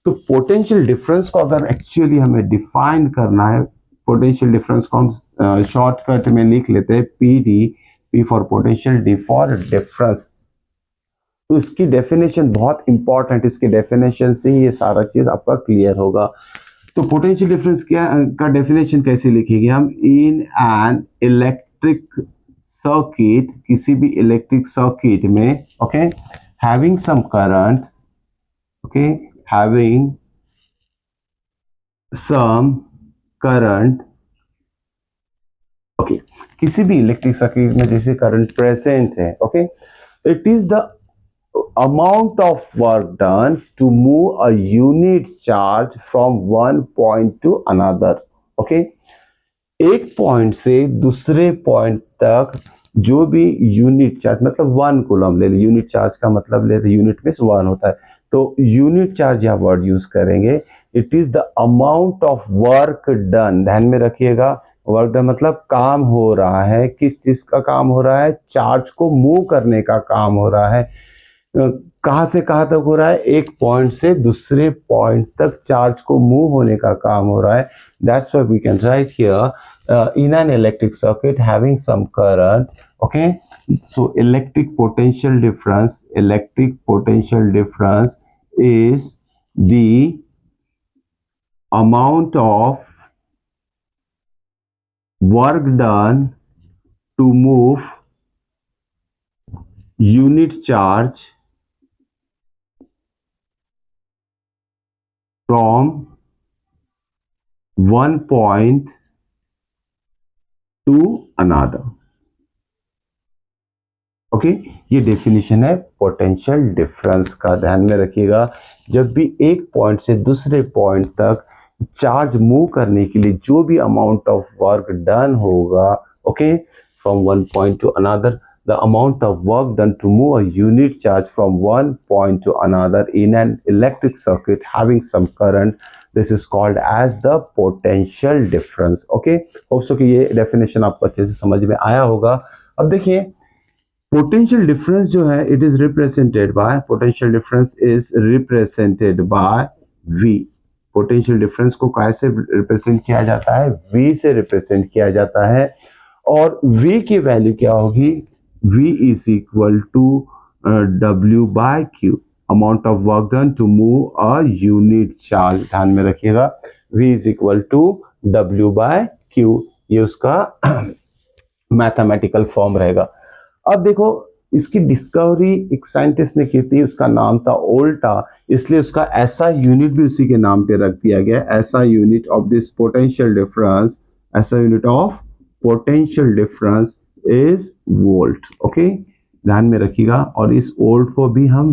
तो पोटेंशियल डिफरेंस को अगर एक्चुअली हमें डिफाइन करना है, पोटेंशियल डिफरेंस को हम शॉर्टकट में लिख लेते हैं P D, P for potential, D for difference. तो इसकी डेफिनेशन बहुत इंपॉर्टेंट, इसके डेफिनेशन से ही ये सारा चीज आपका क्लियर होगा। तो पोटेंशियल डिफरेंस क्या का डेफिनेशन कैसे लिखेंगे हम? इन एन इलेक्ट्रिक सर्किट, किसी भी इलेक्ट्रिक सर्किट में, okay, having some current, okay, having some current, okay, किसी भी इलेक्ट्रिक सर्किट में जैसे करंट प्रेजेंट है, okay, it is the amount of work done to move a unit charge from one point to another, okay, एक point से दूसरे point तक जो भी यूनिट चार्ज, मतलब 1 कूलम ले ले, यूनिट चार्ज का मतलब लेते, यूनिट में 1 होता है, तो यूनिट चार्ज या वर्ड यूज करेंगे। It is the amount of work done, ध्यान में रखिएगा, वर्क डन मतलब काम हो रहा है, किस चीज का काम हो रहा है? चार्ज को मूव करने का काम हो रहा है। कहां से कहां तक हो रहा है? एक पॉइंट से दूसरे पॉइंट तक चार्ज को मूव होने का काम हो रहा है। That's why we can write here in an electric circuit having some current, okay, so electric potential difference is the amount of work done to move unit charge from one point to another, okay, ये definition है potential difference का। ध्यान में रखिएगा, जब भी एक point से दूसरे पॉइंट तक चार्ज मूव करने के लिए जो भी अमाउंट ऑफ वर्क डन होगा, okay, from one point two another, the amount of work done to move a unit charge from one point to another in an electric circuit having some current, this is called as the potential difference, okay, hope so कि ये definition आपको अच्छे से समझ में आया होगा। अब देखिए पोटेंशियल डिफरेंस जो है, it is represented bye, potential difference is represented by V। Potential difference को कैसे रिप्रेजेंट किया जाता है? V से रिप्रेजेंट किया जाता है, और V की वैल्यू क्या होगी? V is equal to W by Q, amount of work done to move a unit charge, ध्यान में रखिएगा, V is equal to W by Q, ये उसका मैथमेटिकल फॉर्म रहेगा। अब देखो, इसकी डिस्कवरी एक साइंटिस्ट ने की थी, उसका नाम था ओल्टा, इसलिए उसका ऐसा यूनिट भी उसी के नाम पे रख दिया गया, SI unit of this potential difference, SI unit of potential difference is volt, okay, ध्यान में रखिएगा, और इस वोल्ट को भी हम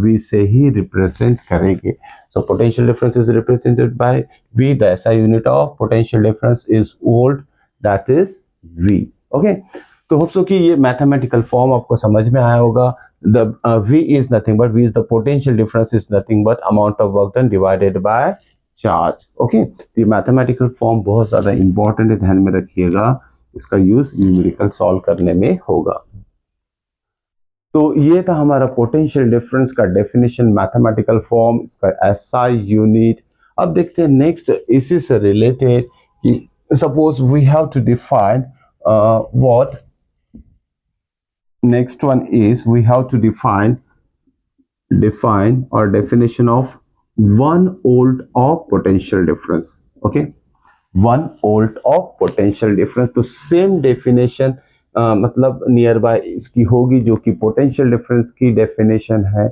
V से ही रिप्रेजेंट करेंगे। So potential difference is represented by V, the SI unit of potential difference is volt, that is V, okay. तो होप सो कि ये मैथमेटिकल फॉर्म आपको समझ में आया होगा। The V is nothing but, V is the potential difference is nothing but amount of work done divided by charge, okay. ये mathematical form बहुत ज्यादा इंपॉर्टेंट है, ध्यान में रखिएगा, इसका यूज न्यूमेरिकल सॉल्व करने में होगा। तो ये था हमारा पोटेंशियल डिफरेंस का डेफिनेशन, मैथमेटिकल फॉर्म, इसका SI यूनिट। अब देखते हैं नेक्स्ट इसी से रिलेटेड कि suppose we have to define what, next one is we have to define और definition of 1 volt of potential difference, okay, 1 volt of potential difference. तो same definition मतलब नियर बाय इसकी होगी जो कि पोटेंशियल डिफरेंस की definition है।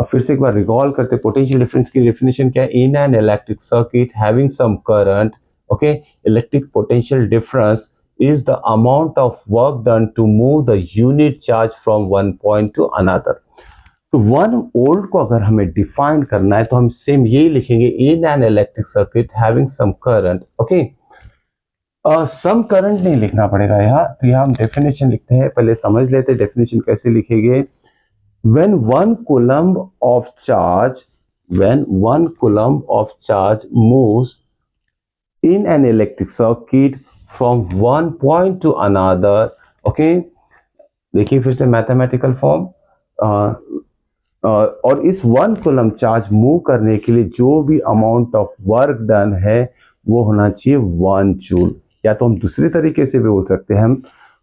अब फिर से एक बार रिकॉल करते, पोटेंशियल डिफरेंस की डेफिनेशन क्या है? In an electric circuit having some current, okay, electric potential difference is the amount of work done to move the unit charge from one point to another। तो 1 volt को अगर हमें define करना है तो हम सेम यही लिखेंगे, in an electric circuit having some current, okay. Some current नहीं लिखना पड़ेगा यहाँ, तो यहाँ हम डेफिनेशन लिखते हैं, पहले समझ लेते हैं डेफिनेशन कैसे लिखेंगे। when 1 coulomb of charge moves in an electric circuit from one point to another, okay, देखिए फिर से मैथमेटिकल फॉर्म, और इस 1 कूलम चार्ज मूव करने के लिए जो भी अमाउंट ऑफ वर्क डन है वो होना चाहिए 1 जूल, या तो हम दूसरे तरीके से भी बोल सकते हैं,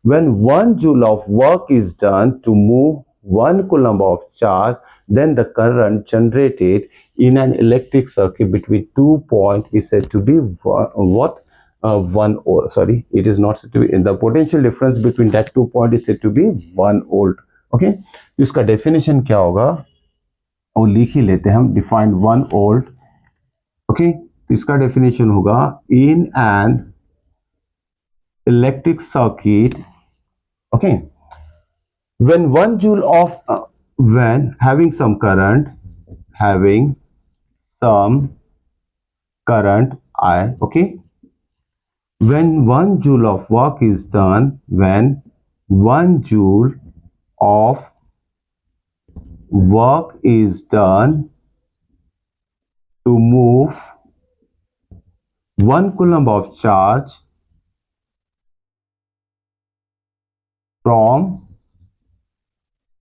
when 1 joule of work is done to move 1 coulomb of charge, then the current generated in an electric circuit between 2 points is said to be what? 1 volt. Sorry, it is not said to be. The potential difference between that 2 points is said to be 1 volt. Okay, तो इसका definition क्या होगा वो लिख ही लेते हैं हम. Defined 1 volt. Okay, इसका definition होगा in an electric circuit. Okay, when 1 joule of when having some current I, okay, when 1 joule of work is done, when 1 joule of work is done to move 1 coulomb of charge from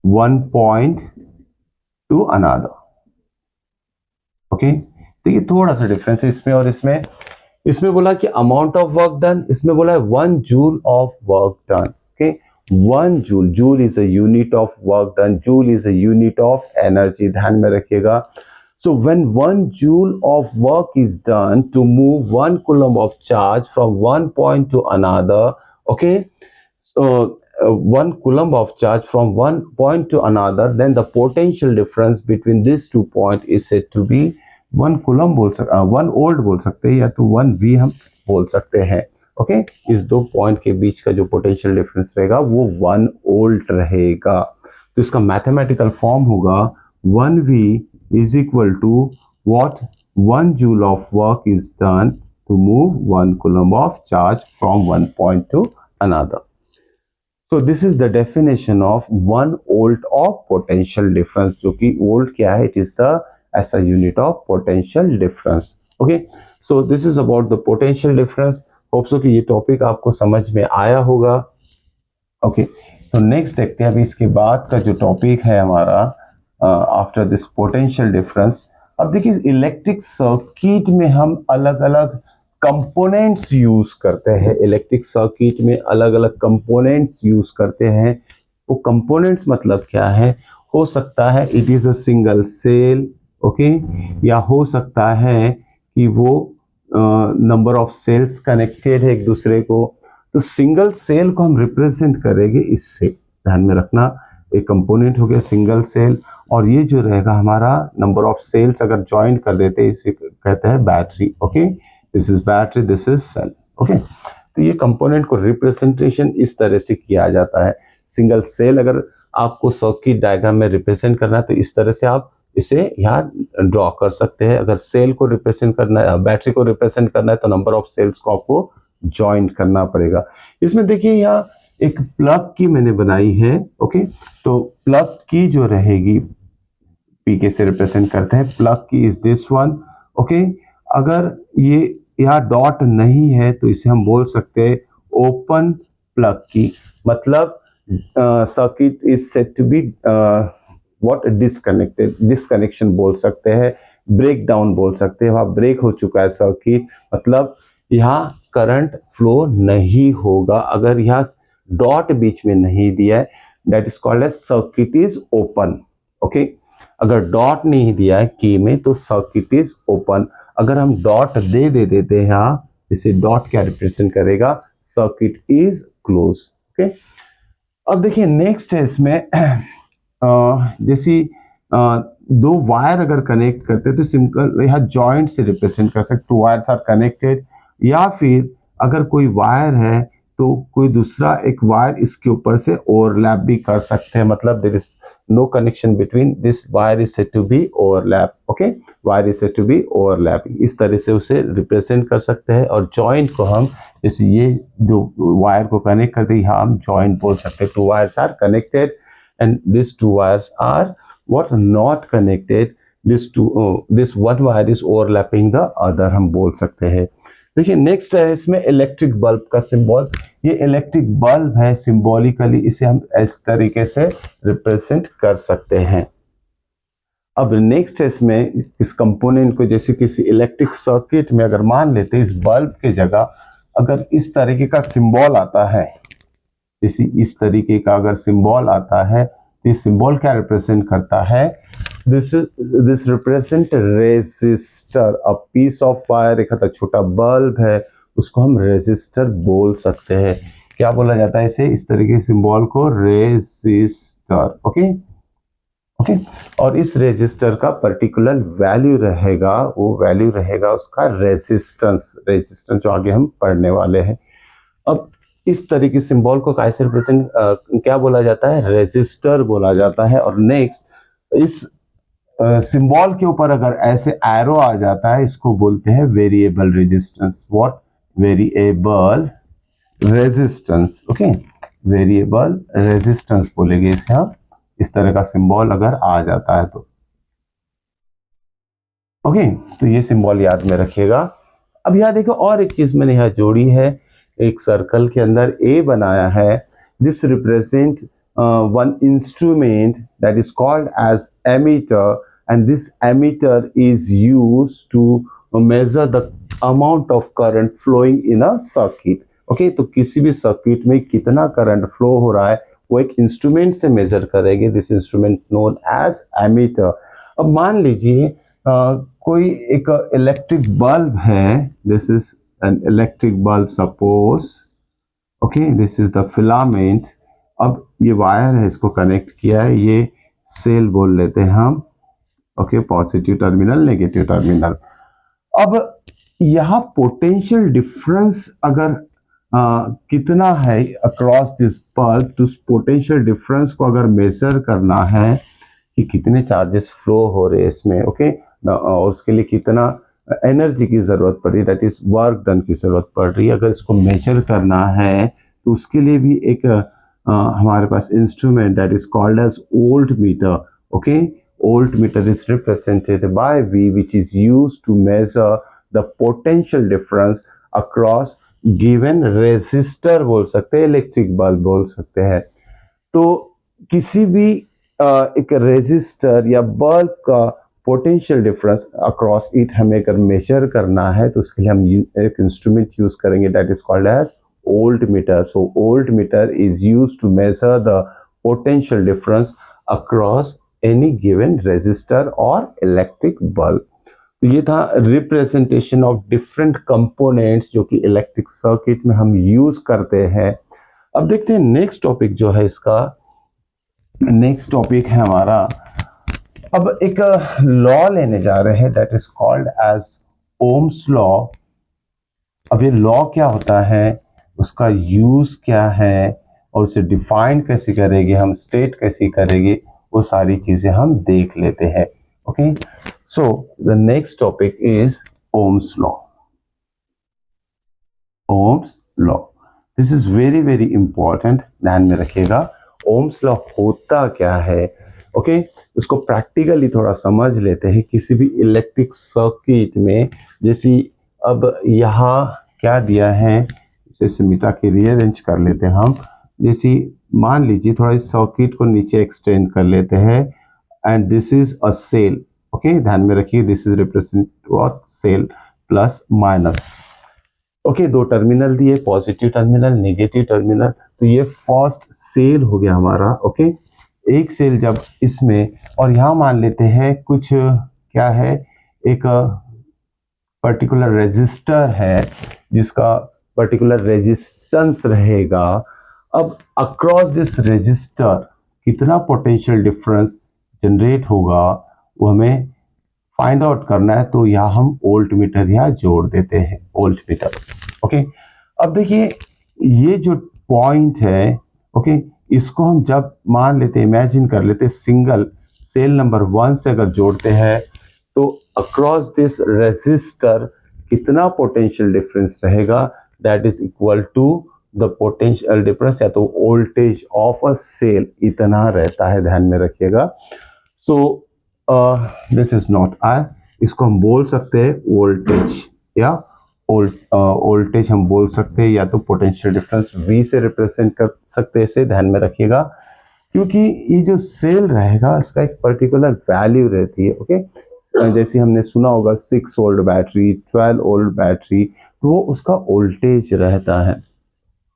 one point to another. Okay, देखिए थोड़ा सा difference है इसमें और इसमें. इसमें बोला कि अमाउंट ऑफ वर्क डन, इसमें बोला है 1 joule of work done. Okay, 1 joule, joule is a unit of work done, joule is a unit of energy, ध्यान में रखिएगा. So when 1 joule of work is done to move 1 coulomb of charge from one point to another, okay, so 1 coulomb of charge from one point to another, then the potential difference between these 2 points is said to be 1 coulomb बोल सकते, 1 volt बोल सकते हैं या तो 1 V हम बोल सकते हैं. ओके, इस दो पॉइंट के बीच का जो पोटेंशियल डिफरेंस रहेगा वो 1 वोल्ट रहेगा. तो इसका मैथमेटिकल फॉर्म होगा 1V is equal to what? 1 joule of work is done to move 1 coulomb of charge from one point to another. So this is the definition of 1 volt of potential difference, जो कि volt क्या है? It is the SI unit of potential difference. Okay, so this is about the potential difference. Hope so कि ये topic आपको समझ में आया होगा. Okay, तो नेक्स्ट देखते हैं अभी इसके बाद का जो टॉपिक है हमारा आफ्टर दिस पोटेंशियल डिफरेंस. अब देखिए इलेक्ट्रिक सर्किट में हम अलग अलग कंपोनेंट्स यूज करते हैं. इलेक्ट्रिक सर्किट में अलग अलग कंपोनेंट्स यूज करते हैं. वो कंपोनेंट्स मतलब क्या है? हो सकता है it is a single cell, okay, या हो सकता है कि वो नंबर ऑफ सेल्स कनेक्टेड है एक दूसरे को. तो सिंगल सेल को हम रिप्रेजेंट करेंगे इससे, ध्यान में रखना. एक कंपोनेंट हो गया सिंगल सेल, और ये जो रहेगा हमारा नंबर ऑफ सेल्स अगर ज्वाइन कर देते हैं इसे कहते हैं battery. Okay, this is battery, this is cell. Okay, तो ये कंपोनेंट को रिप्रेजेंटेशन इस तरह से किया जाता है. सिंगल सेल अगर आपको सर्किट डायग्राम में रिप्रेजेंट करना है तो इस तरह से आप इसे यहाँ ड्रॉ कर सकते हैं. अगर सेल को रिप्रेजेंट करना है, बैटरी को रिप्रेजेंट करना है, तो नंबर ऑफ सेल्स को आपको ज्वाइन करना पड़ेगा. इसमें देखिए यहाँ एक प्लग की मैंने बनाई है. ओके, तो प्लग की जो रहेगी पीके से रिप्रेजेंट करते हैं. प्लग की इज दिस वन. ओके, अगर ये यहाँ डॉट नहीं है तो इसे हम बोल सकते हैं ओपन प्लग की. मतलब circuit is said to be what? Disconnected. Disconnection बोल सकते हैं, ब्रेक डाउन बोल सकते हैं. वहाँ ब्रेक हो चुका है सर्किट, मतलब यहाँ करंट फ्लो नहीं होगा. अगर यहाँ डॉट बीच में नहीं दिया है, that is called as circuit is open. Okay, अगर डॉट नहीं दिया है की में तो सर्किट इज ओपन. अगर हम डॉट दे देते हैं यहाँ, इसे डॉट क्या रिप्रेजेंट करेगा? Circuit is close. ओके, अब देखिए नेक्स्ट है इसमें जैसी दो वायर अगर कनेक्ट करते हैं तो सिंपल यहाँ जॉइंट से रिप्रेजेंट कर सकते. टू वायर्स आर कनेक्टेड, या फिर अगर कोई वायर है तो कोई दूसरा एक वायर इसके ऊपर से ओवरलैप भी कर सकते हैं. मतलब there is no connection between this wire is said to be overlap. Okay, wire is said to be overlapping. इस तरह से उसे रिप्रेजेंट कर सकते हैं. और जॉइंट को हम जैसे ये जो वायर को कनेक्ट करते हैं यहाँ हम जॉइंट बोल सकते हैं. Two wires are connected and this two wires are what? Not connected. This one wire is overlapping the other, हम बोल सकते हैं. देखिए नेक्स्ट है इसमें इलेक्ट्रिक बल्ब का सिंबल. ये इलेक्ट्रिक बल्ब है, सिंबॉलिकली इसे हम इस तरीके से रिप्रेजेंट कर सकते हैं. अब नेक्स्ट है इसमें इस कंपोनेंट को, जैसे किसी इलेक्ट्रिक सर्किट में अगर मान लेते हैं इस बल्ब के जगह अगर इस तरीके का सिंबल आता है, इस तरीके का अगर सिंबल आता है तो ये सिंबल क्या रिप्रेजेंट करता है? This represent resistor, a piece of wire, एक छोटा बल्ब है, उसको हम रेजिस्टर बोल सकते हैं। क्या बोला जाता है इसे, इस तरह के सिंबल को रेजिस्टर। ओके ओके और इस रेजिस्टर का पर्टिकुलर वैल्यू रहेगा, वो वैल्यू रहेगा उसका रेजिस्टेंस, रेजिस्टेंस जो आगे हम पढ़ने वाले हैं। अब इस तरह की सिंबल को कैसे रिप्रेजेंट क्या बोला जाता है, रेजिस्टर बोला जाता है। और नेक्स्ट इस सिंबल के ऊपर अगर ऐसे एरो आ जाता है, इसको बोलते हैं variable resistance. What, variable resistance. Okay, variable resistance बोलेंगे इसे हम, इस तरह का सिंबल अगर आ जाता है तो। ओके, तो ये सिंबल याद में रखिएगा। अब यहाँ देखो और एक चीज मैंने यहाँ जोड़ी है, एक सर्कल के अंदर ए बनाया है। This represent one instrument that is called as ammeter, and this ammeter is used to measure the amount of current flowing in a circuit. Okay, तो किसी भी सर्किट में कितना करंट फ्लो हो रहा है वो एक इंस्ट्रूमेंट से मेजर करेंगे। This instrument known as ammeter. अब मान लीजिए कोई एक इलेक्ट्रिक बल्ब है, this is an electric bulb suppose. Okay, this is the filament. अब ये वायर है, इसको कनेक्ट किया है, ये सेल बोल लेते हैं हम। Okay, positive terminal, negative terminal. अब यहाँ पोटेंशियल डिफरेंस अगर कितना है अक्रॉस दिस बल्ब, तो उस पोटेंशियल डिफरेंस को अगर मेजर करना है कि कितने चार्जेस फ्लो हो रहे हैं इसमें, ओके, और उसके लिए कितना एनर्जी की जरूरत पड़ रही है, दैट इज वर्क डन की जरूरत पड़ रही है, अगर इसको मेजर करना है तो उसके लिए भी एक हमारे पास instrument that is called as volt meter. Okay, volt meter is represented by V, which is used to measure the potential difference across given resistor बोल सकते हैं, इलेक्ट्रिक बल्ब बोल सकते हैं। तो किसी भी एक रेजिस्टर या बल्ब का पोटेंशियल डिफरेंस अक्रॉस इट हमें अगर मेजर करना है तो उसके लिए हम एक इंस्ट्रूमेंट यूज करेंगे that is called as volt meter. So volt metre is used to measure the potential difference across any given resistor और इलेक्ट्रिक बल्ब। तो ये था रिप्रेजेंटेशन ऑफ डिफरेंट कंपोनेंट्स जो कि इलेक्ट्रिक सर्किट में हम यूज करते हैं। अब देखते हैं नेक्स्ट टॉपिक जो है इसका, नेक्स्ट टॉपिक है हमारा, अब एक लॉ लेने जा रहे हैं that is called as Ohm's law. अब ये लॉ क्या होता है, उसका यूज क्या है और उसे डिफाइन कैसे करेंगे हम, स्टेट कैसे करेंगे, वो सारी चीजें हम देख लेते हैं। Okay, so the next topic is Ohm's law. Ohm's law, this is very very important, ध्यान में रखिएगा। ओम्स लॉ होता क्या है, ओके, इसको प्रैक्टिकली थोड़ा समझ लेते हैं। किसी भी इलेक्ट्रिक सर्किट में, जैसे अब यहाँ क्या दिया है, इसे मिटा के रीअरेंज कर लेते हैं हम। जैसे मान लीजिए थोड़ा इस सर्किट को नीचे एक्सटेंड कर लेते हैं, and this is a cell. Okay, ध्यान में रखिए, this is represent what, cell plus minus. Okay, दो टर्मिनल दिए, पॉजिटिव टर्मिनल, नेगेटिव टर्मिनल। तो ये फर्स्ट सेल हो गया हमारा। ओके, एक सेल जब इसमें, और यहां मान लेते हैं कुछ क्या है, एक पर्टिकुलर रेजिस्टर है जिसका पर्टिकुलर रेजिस्टेंस रहेगा। अब अक्रॉस दिस रेजिस्टर कितना पोटेंशियल डिफरेंस जनरेट होगा वो हमें फाइंड आउट करना है। तो यहाँ हम वोल्ट मीटर यहाँ जोड़ देते हैं, वोल्ट मीटर। ओके, अब देखिए ये जो पॉइंट है, ओके, इसको हम जब मान लेते, इमेजिन कर लेते, सिंगल सेल नंबर 1 से अगर जोड़ते हैं तो अक्रॉस दिस रेजिस्टर कितना पोटेंशियल डिफरेंस रहेगा, that is equal to the potential difference या तो वोल्टेज ऑफ अ सेल, इतना रहता है, ध्यान में रखिएगा। So this is not I, इसको हम बोल सकते हैं वोल्टेज, या वोल्टेज हम बोल सकते हैं, या तो पोटेंशियल डिफरेंस V से रिप्रेजेंट कर सकते हैं, इसे ध्यान में रखिएगा। क्योंकि ये जो सेल रहेगा इसका एक पर्टिकुलर वैल्यू रहती है। ओके, जैसे हमने सुना होगा 6 वोल्ट बैटरी, 12 वोल्ट बैटरी, तो वो उसका वोल्टेज रहता है।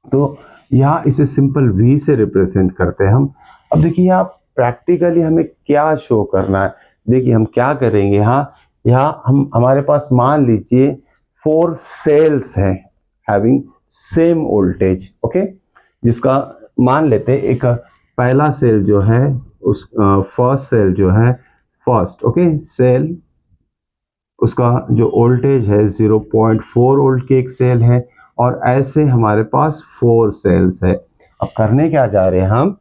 तो यहाँ इसे सिंपल V से रिप्रेजेंट करते हैं हम। अब देखिए यहाँ प्रैक्टिकली हमें क्या शो करना है, देखिए हम क्या करेंगे, यहाँ हम हमारे पास मान लीजिए 4 सेल्स हैं हैविंग सेम वोल्टेज, ओके, जिसका मान लेते हैं एक पहला सेल जो है उस फर्स्ट सेल जो है फर्स्ट, ओके, सेल उसका जो वोल्टेज है 0.4 वोल्ट की एक सेल है, और ऐसे हमारे पास 4 सेल्स है। अब करने क्या जा रहे हैं हम,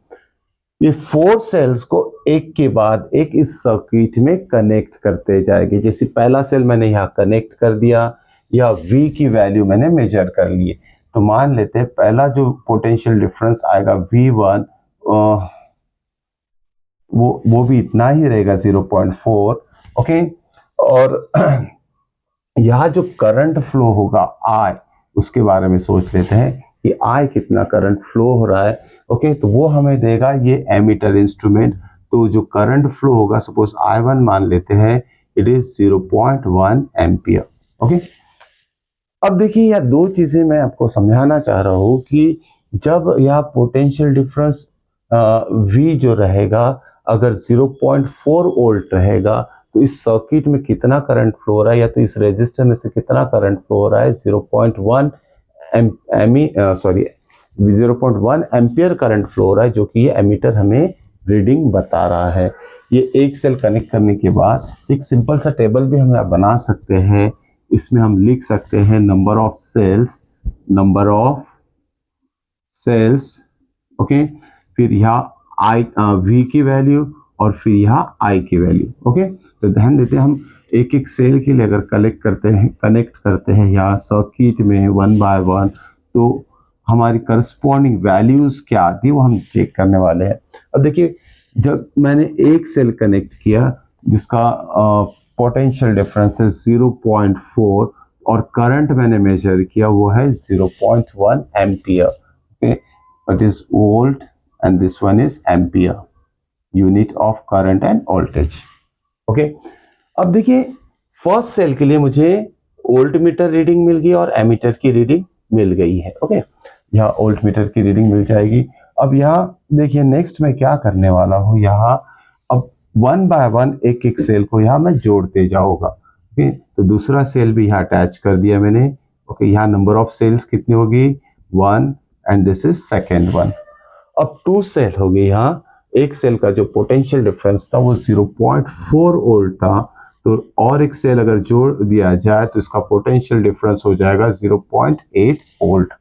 ये 4 सेल्स को एक के बाद एक इस सर्किट में कनेक्ट करते जाएंगे। जैसे पहला सेल मैंने यहाँ कनेक्ट कर दिया, या V की वैल्यू मैंने मेजर कर लिए, तो मान लेते हैं पहला जो पोटेंशियल डिफरेंस आएगा V1, वो भी इतना ही रहेगा 0.4, ओके। और यहाँ जो करंट फ्लो होगा I, उसके बारे में सोच लेते हैं कि I कितना करंट फ्लो हो रहा है, ओके, तो वो हमें देगा ये एमीटर इंस्ट्रूमेंट। तो जो करंट फ्लो होगा, सपोज I1 मान लेते हैं, इट इज 0.1 एम्पियर, ओके। अब देखिए यह दो चीजें मैं आपको समझाना चाह रहा हूँ कि जब यह पोटेंशियल डिफरेंस V जो रहेगा, अगर 0.4 वोल्ट रहेगा, तो इस सर्किट में कितना करंट फ्लो हो रहा है, या तो इस रेजिस्टर में से कितना करंट फ्लो हो रहा है, 0.1 एम्पियर करंट फ्लो हो रहा है, जो कि ये एमीटर हमें रीडिंग बता रहा है। ये एक सेल कनेक्ट करने के बाद एक सिंपल सा टेबल भी हम बना सकते हैं। इसमें हम लिख सकते हैं नंबर ऑफ सेल्स, ओके, फिर यहाँ V की वैल्यू, और फिर यहाँ I की वैल्यू, ओके। तो ध्यान देते हैं हम एक एक सेल के लिए अगर कनेक्ट करते हैं यहाँ सर्किट में 1 बाय 1, तो हमारी करस्पॉन्डिंग वैल्यूज क्या आती है वो हम चेक करने वाले हैं। अब देखिए जब मैंने एक सेल कनेक्ट किया जिसका पोटेंशियल डिफरेंस है 0.4, और करंट मैंने मेजर किया वो है 0.1 ampere, okay, it is volt and this one is ampere, unit of current and voltage, okay. अब देखिए फर्स्ट सेल के लिए मुझे वोल्ट मीटर रीडिंग मिल गई और एमीटर की रीडिंग मिल गई है, ओके। यहाँ वोल्ट मीटर की रीडिंग मिल जाएगी। अब यहाँ देखिए नेक्स्ट मैं क्या करने वाला हूँ, यहाँ अब 1 बाय 1 एक एक सेल को यहाँ मैं जोड़ते जाऊंगा, ओके। तो दूसरा सेल भी यहाँ अटैच कर दिया मैंने, ओके। यहाँ नंबर ऑफ सेल्स कितनी होगी, 1, and this is second one. अब 2 सेल हो गई। यहाँ एक सेल का जो पोटेंशियल डिफरेंस था वो 0.4 वोल्ट था, तो और एक सेल अगर जोड़ दिया जाए तो इसका पोटेंशियल डिफरेंस हो जाएगा 0.8 वोल्ट।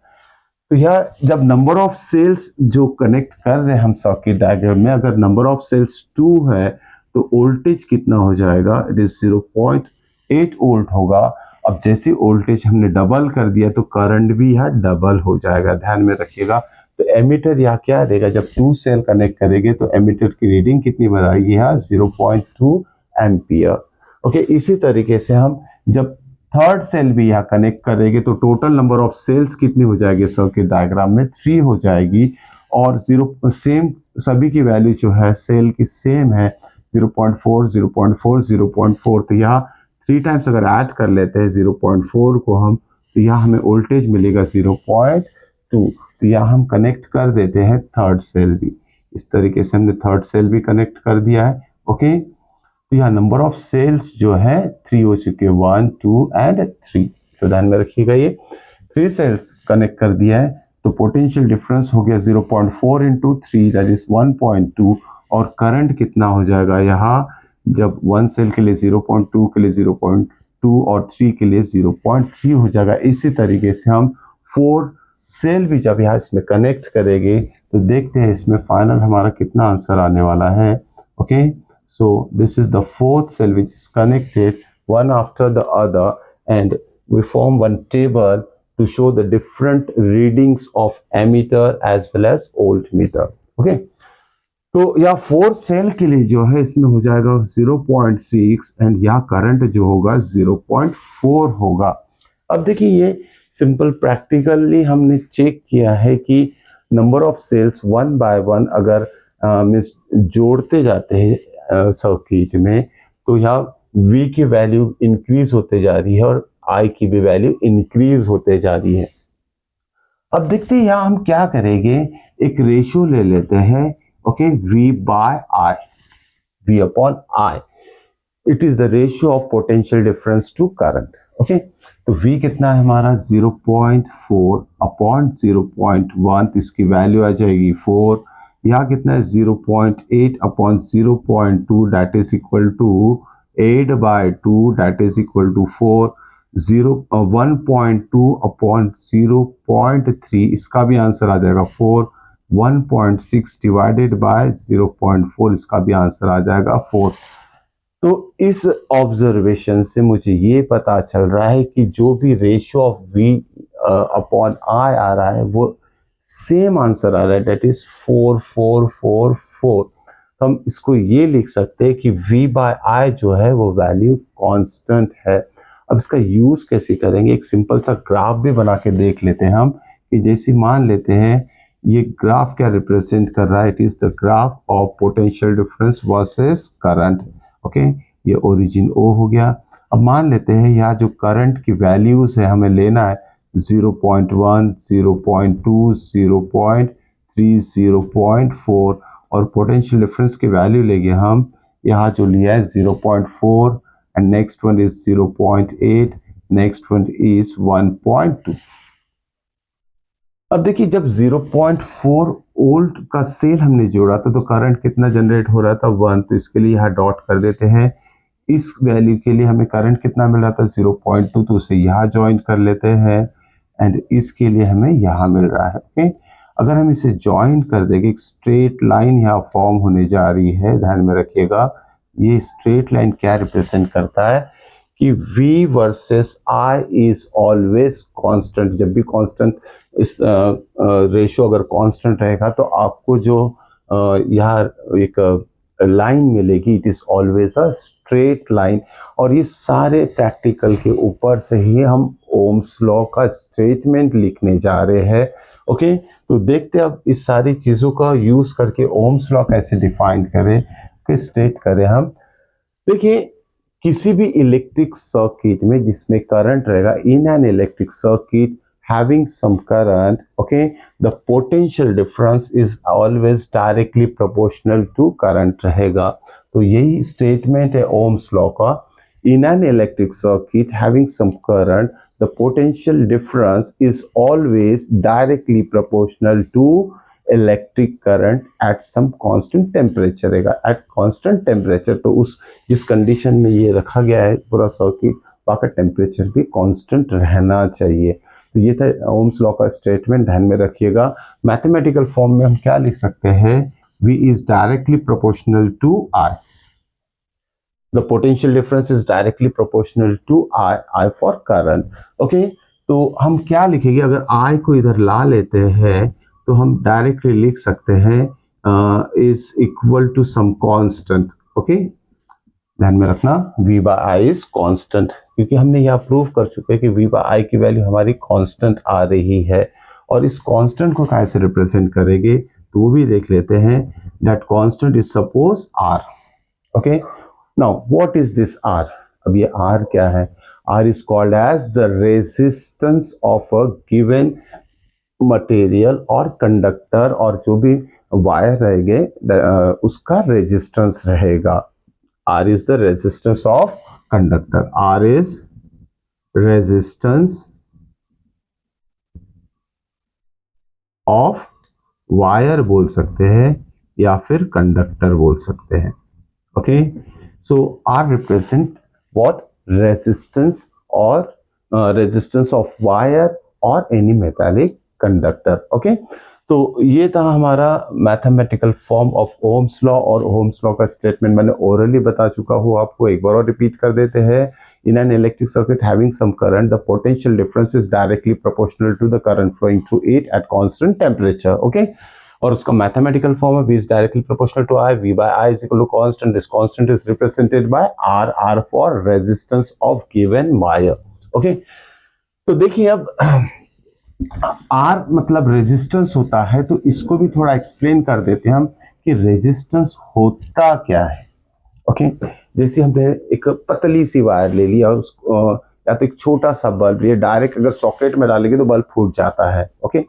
तो यह जब नंबर ऑफ सेल्स जो कनेक्ट कर रहे हैं हम सर्किट डायग्राम में, अगर नंबर ऑफ सेल्स 2 है तो वोल्टेज कितना हो जाएगा, इट इज 0.8 वोल्ट होगा। अब जैसे वोल्टेज हमने डबल कर दिया तो करंट भी यहाँ डबल हो जाएगा, ध्यान में रखिएगा। तो एमीटर यहाँ क्या देगा, जब 2 सेल कनेक्ट करेंगे तो एमीटर की रीडिंग कितनी बनाएगी, यहाँ 0.2 एम्पियर, ओके। इसी तरीके से हम जब थर्ड सेल भी यहाँ कनेक्ट करेंगे तो टोटल नंबर ऑफ सेल्स कितनी हो जाएगी सर्किट डायग्राम में, 3 हो जाएगी, और सेम सभी की वैल्यू जो है सेल की सेम है, 0.4 0.4 0.4। तो यहाँ 3 टाइम्स अगर ऐड कर लेते हैं 0.4 को हम, तो यहाँ हमें वोल्टेज मिलेगा 0.2। तो यहाँ हम कनेक्ट कर देते हैं थर्ड सेल भी, इस तरीके से हमने थर्ड सेल भी कनेक्ट कर दिया है, ओके। तो यहाँ नंबर ऑफ सेल्स जो है 3 हो चुके, 1 2 एंड 3। तो ध्यान में रखिएगा ये 3 सेल्स कनेक्ट कर दिया है, तो पोटेंशियल डिफरेंस हो गया 0.4 इंटू 3 दैट इज 1.2। और करंट कितना हो जाएगा यहाँ, जब 1 सेल के लिए 0.2 के लिए 0.2 और 3 के लिए 0.3 हो जाएगा। इसी तरीके से हम 4 सेल भी जब यहाँ इसमें कनेक्ट करेंगे तो देखते हैं इसमें फाइनल हमारा कितना आंसर आने वाला है, okay. So this is the 4th cell which is connected one after the other, and we form one table to show the different readings of ammeter as well as voltmeter, okay। तो यह 4 cell के लिए जो है इसमें हो जाएगा 0.6 and यहाँ करंट जो होगा 0.4 होगा। अब देखिए ये सिंपल प्रैक्टिकली हमने चेक किया है कि नंबर ऑफ सेल्स 1 बाय 1 अगर जोड़ते जाते हैं सर्किट में, तो यहाँ V की वैल्यू इंक्रीज होते जा रही है और I की भी वैल्यू इंक्रीज होते जा रही है। अब देखते हैं यहाँ हम क्या करेंगे, एक रेशियो ले लेते हैं, okay, V by I, V upon I। It is the ratio of potential difference to current. Okay, तो V कितना है हमारा 0.4 अपॉन 0.1, तो इसकी वैल्यू आ जाएगी 4। यहाँ कितना है 0.8 upon 0.2 that is equal to 8/2 that is equal to 4। 1.2 upon 0.3 इसका भी आंसर आ जाएगा 4। 1.6 डिवाइडेड बाय 0.4 इसका भी आंसर आ जाएगा 4। तो इस ऑब्जर्वेशन से मुझे ये पता चल रहा है कि जो भी ratio of V upon I आ रहा है वो सेम आंसर आ रहा है, दैट इज 4 4 4 4। तो हम इसको ये लिख सकते हैं कि V/I जो है वो वैल्यू कांस्टेंट है। अब इसका यूज कैसे करेंगे, एक सिंपल सा ग्राफ भी बना के देख लेते हैं हम, कि जैसे मान लेते हैं ये ग्राफ क्या रिप्रेजेंट कर रहा है, it is the graph of potential difference versus current. Okay, ये ओरिजिन O हो गया। अब मान लेते हैं यहाँ जो करंट की वैल्यूज है हमें लेना है 0.1 0.2 0.3 0.4, और पोटेंशियल डिफरेंस की वैल्यू लेंगे हम, यहाँ जो लिया है 0.4 and next one is 0.8, next one is 1.2। अब देखिए जब 0.4 वोल्ट का सेल हमने जोड़ा था तो करंट कितना जनरेट हो रहा था 1, तो इसके लिए यहाँ डॉट कर देते हैं। इस वैल्यू के लिए हमें करंट कितना मिल रहा था 0.2, तो उसे यहाँ ज्वाइन कर लेते हैं एंड इसके लिए हमें यहाँ मिल रहा है। ओके, अगर हम इसे ज्वाइन कर देंगे एक स्ट्रेट लाइन यहाँ फॉर्म होने जा रही है, ध्यान में रखिएगा। ये स्ट्रेट लाइन क्या रिप्रेजेंट करता है कि V versus I is always constant. जब भी कांस्टेंट इस रेशियो अगर कांस्टेंट रहेगा तो आपको जो यहाँ एक लाइन मिलेगी, it is always a straight line. और ये सारे प्रैक्टिकल के ऊपर से ही हम ओम्स लॉ का स्टेटमेंट लिखने जा रहे हैं। ओके, तो देखते हैं अब इस सारी चीजों का यूज करके ओम्स लॉ कैसे डिफाइन करें, किस स्टेट करें हम। देखिए किसी भी इलेक्ट्रिक सर्किट में जिसमें करंट रहेगा, इन an electric circuit having some current, okay, the potential difference is always directly proportional to current रहेगा। तो यही स्टेटमेंट है ओम्स लॉ का। In an electric circuit having some current, the potential difference is always directly proportional to electric current at some constant temperature रहेगा, at constant temperature। तो उस जिस condition में ये रखा गया है पूरा सर्किट, वहाँ का टेम्परेचर भी कांस्टेंट रहना चाहिए। तो ये था ओम्स लॉ का स्टेटमेंट, ध्यान में रखिएगा। मैथमेटिकल फॉर्म में हम क्या लिख सकते हैं, V is directly proportional to I, the potential difference is directly proportional to I for current. Okay, तो हम क्या लिखेंगे, अगर I को इधर ला लेते हैं तो हम डायरेक्टली लिख सकते हैं is equal to some constant. Okay, ध्यान में रखना V/I इज कांस्टेंट, क्योंकि हमने यहाँ प्रूव कर चुके हैं कि V/I की वैल्यू हमारी कांस्टेंट आ रही है। और इस कांस्टेंट को कैसे रिप्रेजेंट करेंगे तो वो भी देख लेते हैं। That constant is suppose R। Okay, now what is this R? अब ये R क्या है? R is called as the resistance of a given material और कंडक्टर, और जो भी वायर रहेंगे उसका रेजिस्टेंस रहेगा। R is the resistance of conductor. R is resistance of wire बोल सकते हैं या फिर कंडक्टर बोल सकते हैं। Okay, so R represent what? Resistance or resistance of wire or any metallic conductor. Okay, तो ये था हमारा mathematical form of Ohm's law. और ओम्स लॉ का स्टेटमेंट मैंने ओरली बता चुका हूँ, आपको एक बार और रिपीट कर देते हैं। In an electric circuit having some current, the potential difference is directly proportional to the current flowing through it at constant temperature. Okay, और उसका मैथमेटिकल फॉर्म है V is directly proportional to I, V/I is equal to constant. This constant is represented by R for resistance of given wire. Okay, तो देखिए अब R मतलब resistance होता है, तो इसको भी थोड़ा एक्सप्लेन कर देते हैं हम कि रेजिस्टेंस होता क्या है। ओके, जैसे हमने एक पतली सी वायर ले ली और उसको या तो एक छोटा सा बल्ब लिया, डायरेक्ट अगर सॉकेट में डालेंगे तो बल्ब फूट जाता है। ओके,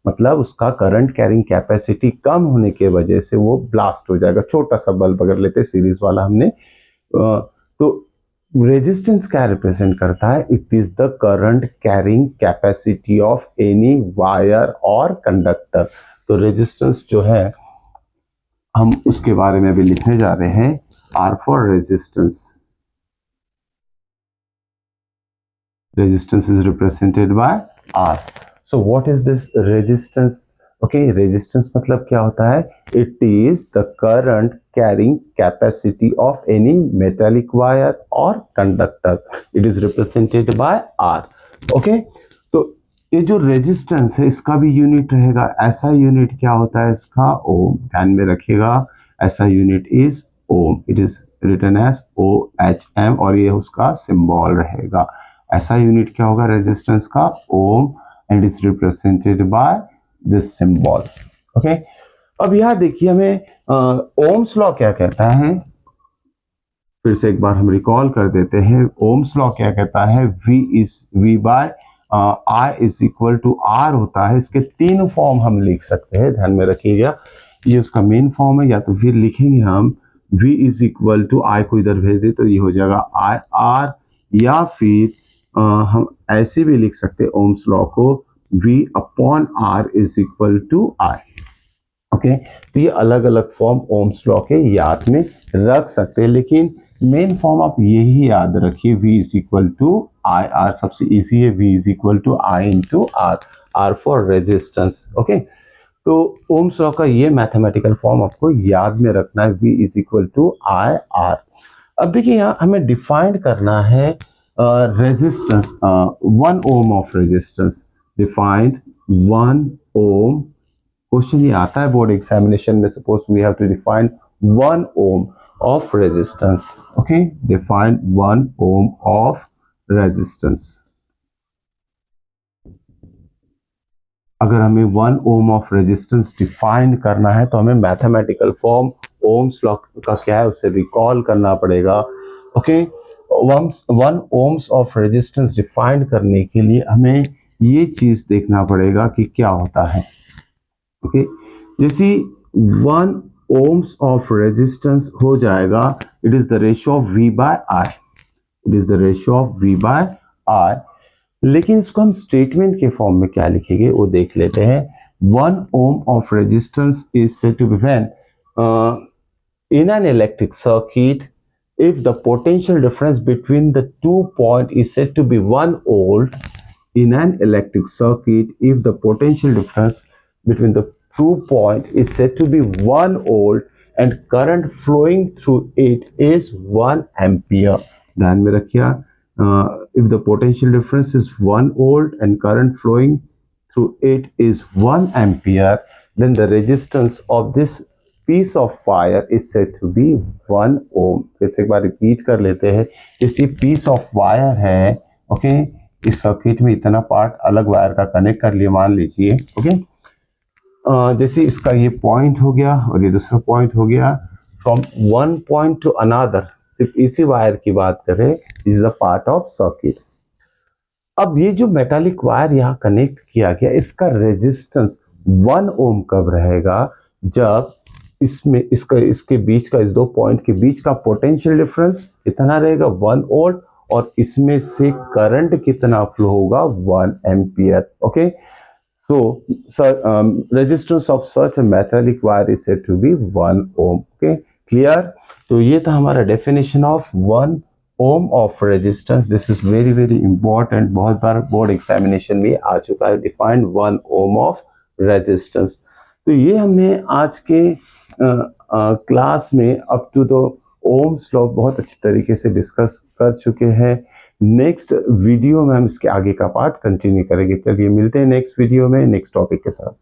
मतलब उसका करंट कैरिंग कैपेसिटी कम होने के वजह से वो ब्लास्ट हो जाएगा। छोटा सा बल्ब अगर लेते सीरीज वाला हमने, तो रेजिस्टेंस क्या रिप्रेजेंट करता है? It is the current carrying capacity of any wire और कंडक्टर। तो रेजिस्टेंस जो है हम उसके बारे में भी लिखने जा रहे हैं। R for resistance, resistance is represented by R. So what is this resistance? Okay, resistance मतलब क्या होता है? It is the current carrying capacity of any metallic wire or conductor. It is represented by R. Okay, तो ये जो resistance है इसका भी यूनिट रहेगा। ऐसा यूनिट क्या होता है इसका? ओम। ध्यान में रखिएगा, ऐसा unit is ohm. It is written as OHM और ये उसका सिंबल रहेगा। ऐसा यूनिट क्या होगा रेजिस्टेंस का? Ohm, and is represented by this symbol. Okay, अब यहां देखिए हमें ओम्स लॉ क्या कहता है, फिर से एक बार हम रिकॉल कर देते हैं। ओम्स लॉ क्या कहता है? V by I is equal to R होता है। इसके तीन फॉर्म हम लिख सकते हैं, ध्यान में रखिएगा। ये उसका मेन फॉर्म है, या तो फिर लिखेंगे हम V is equal to I को इधर भेज दे तो ये हो जाएगा IR, या फिर हम ऐसे भी लिख सकते हैं ओम्स लॉ को V upon R is equal to I। Okay, तो ये अलग अलग फॉर्म ओम्स लॉ के याद में रख सकते हैं, लेकिन मेन फॉर्म आप यही याद रखिए, V is equal to I R. सबसे इजी है, V is equal to I into R, R for resistance. Okay, तो ओम्स लॉ का ये मैथमेटिकल फॉर्म आपको याद में रखना है, V is equal to I R. अब देखिए यहाँ हमें डिफाइन करना है resistance, 1 ohm of resistance. Defined 1 ohm, question ये आता है बोर्ड एग्जामिनेशन में। Suppose we have to define 1 ohm of resistance. Okay, define 1 ohm of resistance. अगर हमें 1 ओम ऑफ रेजिस्टेंस डिफाइन करना है तो हमें मैथमेटिकल फॉर्म ओम्स लॉ का क्या है उसे रिकॉल करना पड़ेगा। Okay, 1 ohms of resistance define करने के लिए हमें ये चीज देखना पड़ेगा कि क्या होता है। ओके, जैसे 1 ओम्स ऑफ रेजिस्टेंस हो जाएगा, it is the ratio of V by I। It is the ratio of V by I। लेकिन इसको हम स्टेटमेंट के फॉर्म में क्या लिखेंगे वो देख लेते हैं। 1 ohm of resistance is said to be when in an electric circuit if the potential difference between the 2 points is said to be 1 volt. In an electric circuit, if the potential difference between the 2 points is said to be 1 volt and current flowing through it is 1 ampere. ध्यान में रखिए, if the potential difference is 1 volt and current flowing through it is 1 ampere, then the resistance of this piece of wire is said to be 1 ohm. फिर से एक बार repeat कर लेते हैं। इसी piece of wire है, ओके, इस circuit में इतना पार्ट अलग वायर का कनेक्ट कर लिए मान लीजिए। ओके, जैसे इसका ये पॉइंट हो गया और ये दूसरा पॉइंट हो गया, from one point two another, सिर्फ इसी वायर की बात करें, is a part of circuit. अब ये जो मेटालिक वायर यहाँ कनेक्ट किया गया, इसका रेजिस्टेंस 1 ओम कब रहेगा? जब इसमें इसके बीच का, इस दो पॉइंट के बीच का पोटेंशियल डिफरेंस कितना रहेगा? 1 वोल्ट, और इसमें से करंट कितना फ्लो होगा? 1 ampere. Okay, so resistance of such a metallic wire is said to be 1 ohm. Okay, clear? तो ये था हमारा definition of 1 ohm of resistance. This is very very important, बहुत बार बोर्ड एग्जामिनेशन में आ चुका है। Defined 1 ohm of resistance. तो ये हमने आज के क्लास में up to the Ohm's law बहुत अच्छी तरीके से डिस्कस कर चुके हैं। नेक्स्ट वीडियो में हम इसके आगे का पार्ट कंटिन्यू करेंगे। चलिए मिलते हैं नेक्स्ट वीडियो में नेक्स्ट टॉपिक के साथ।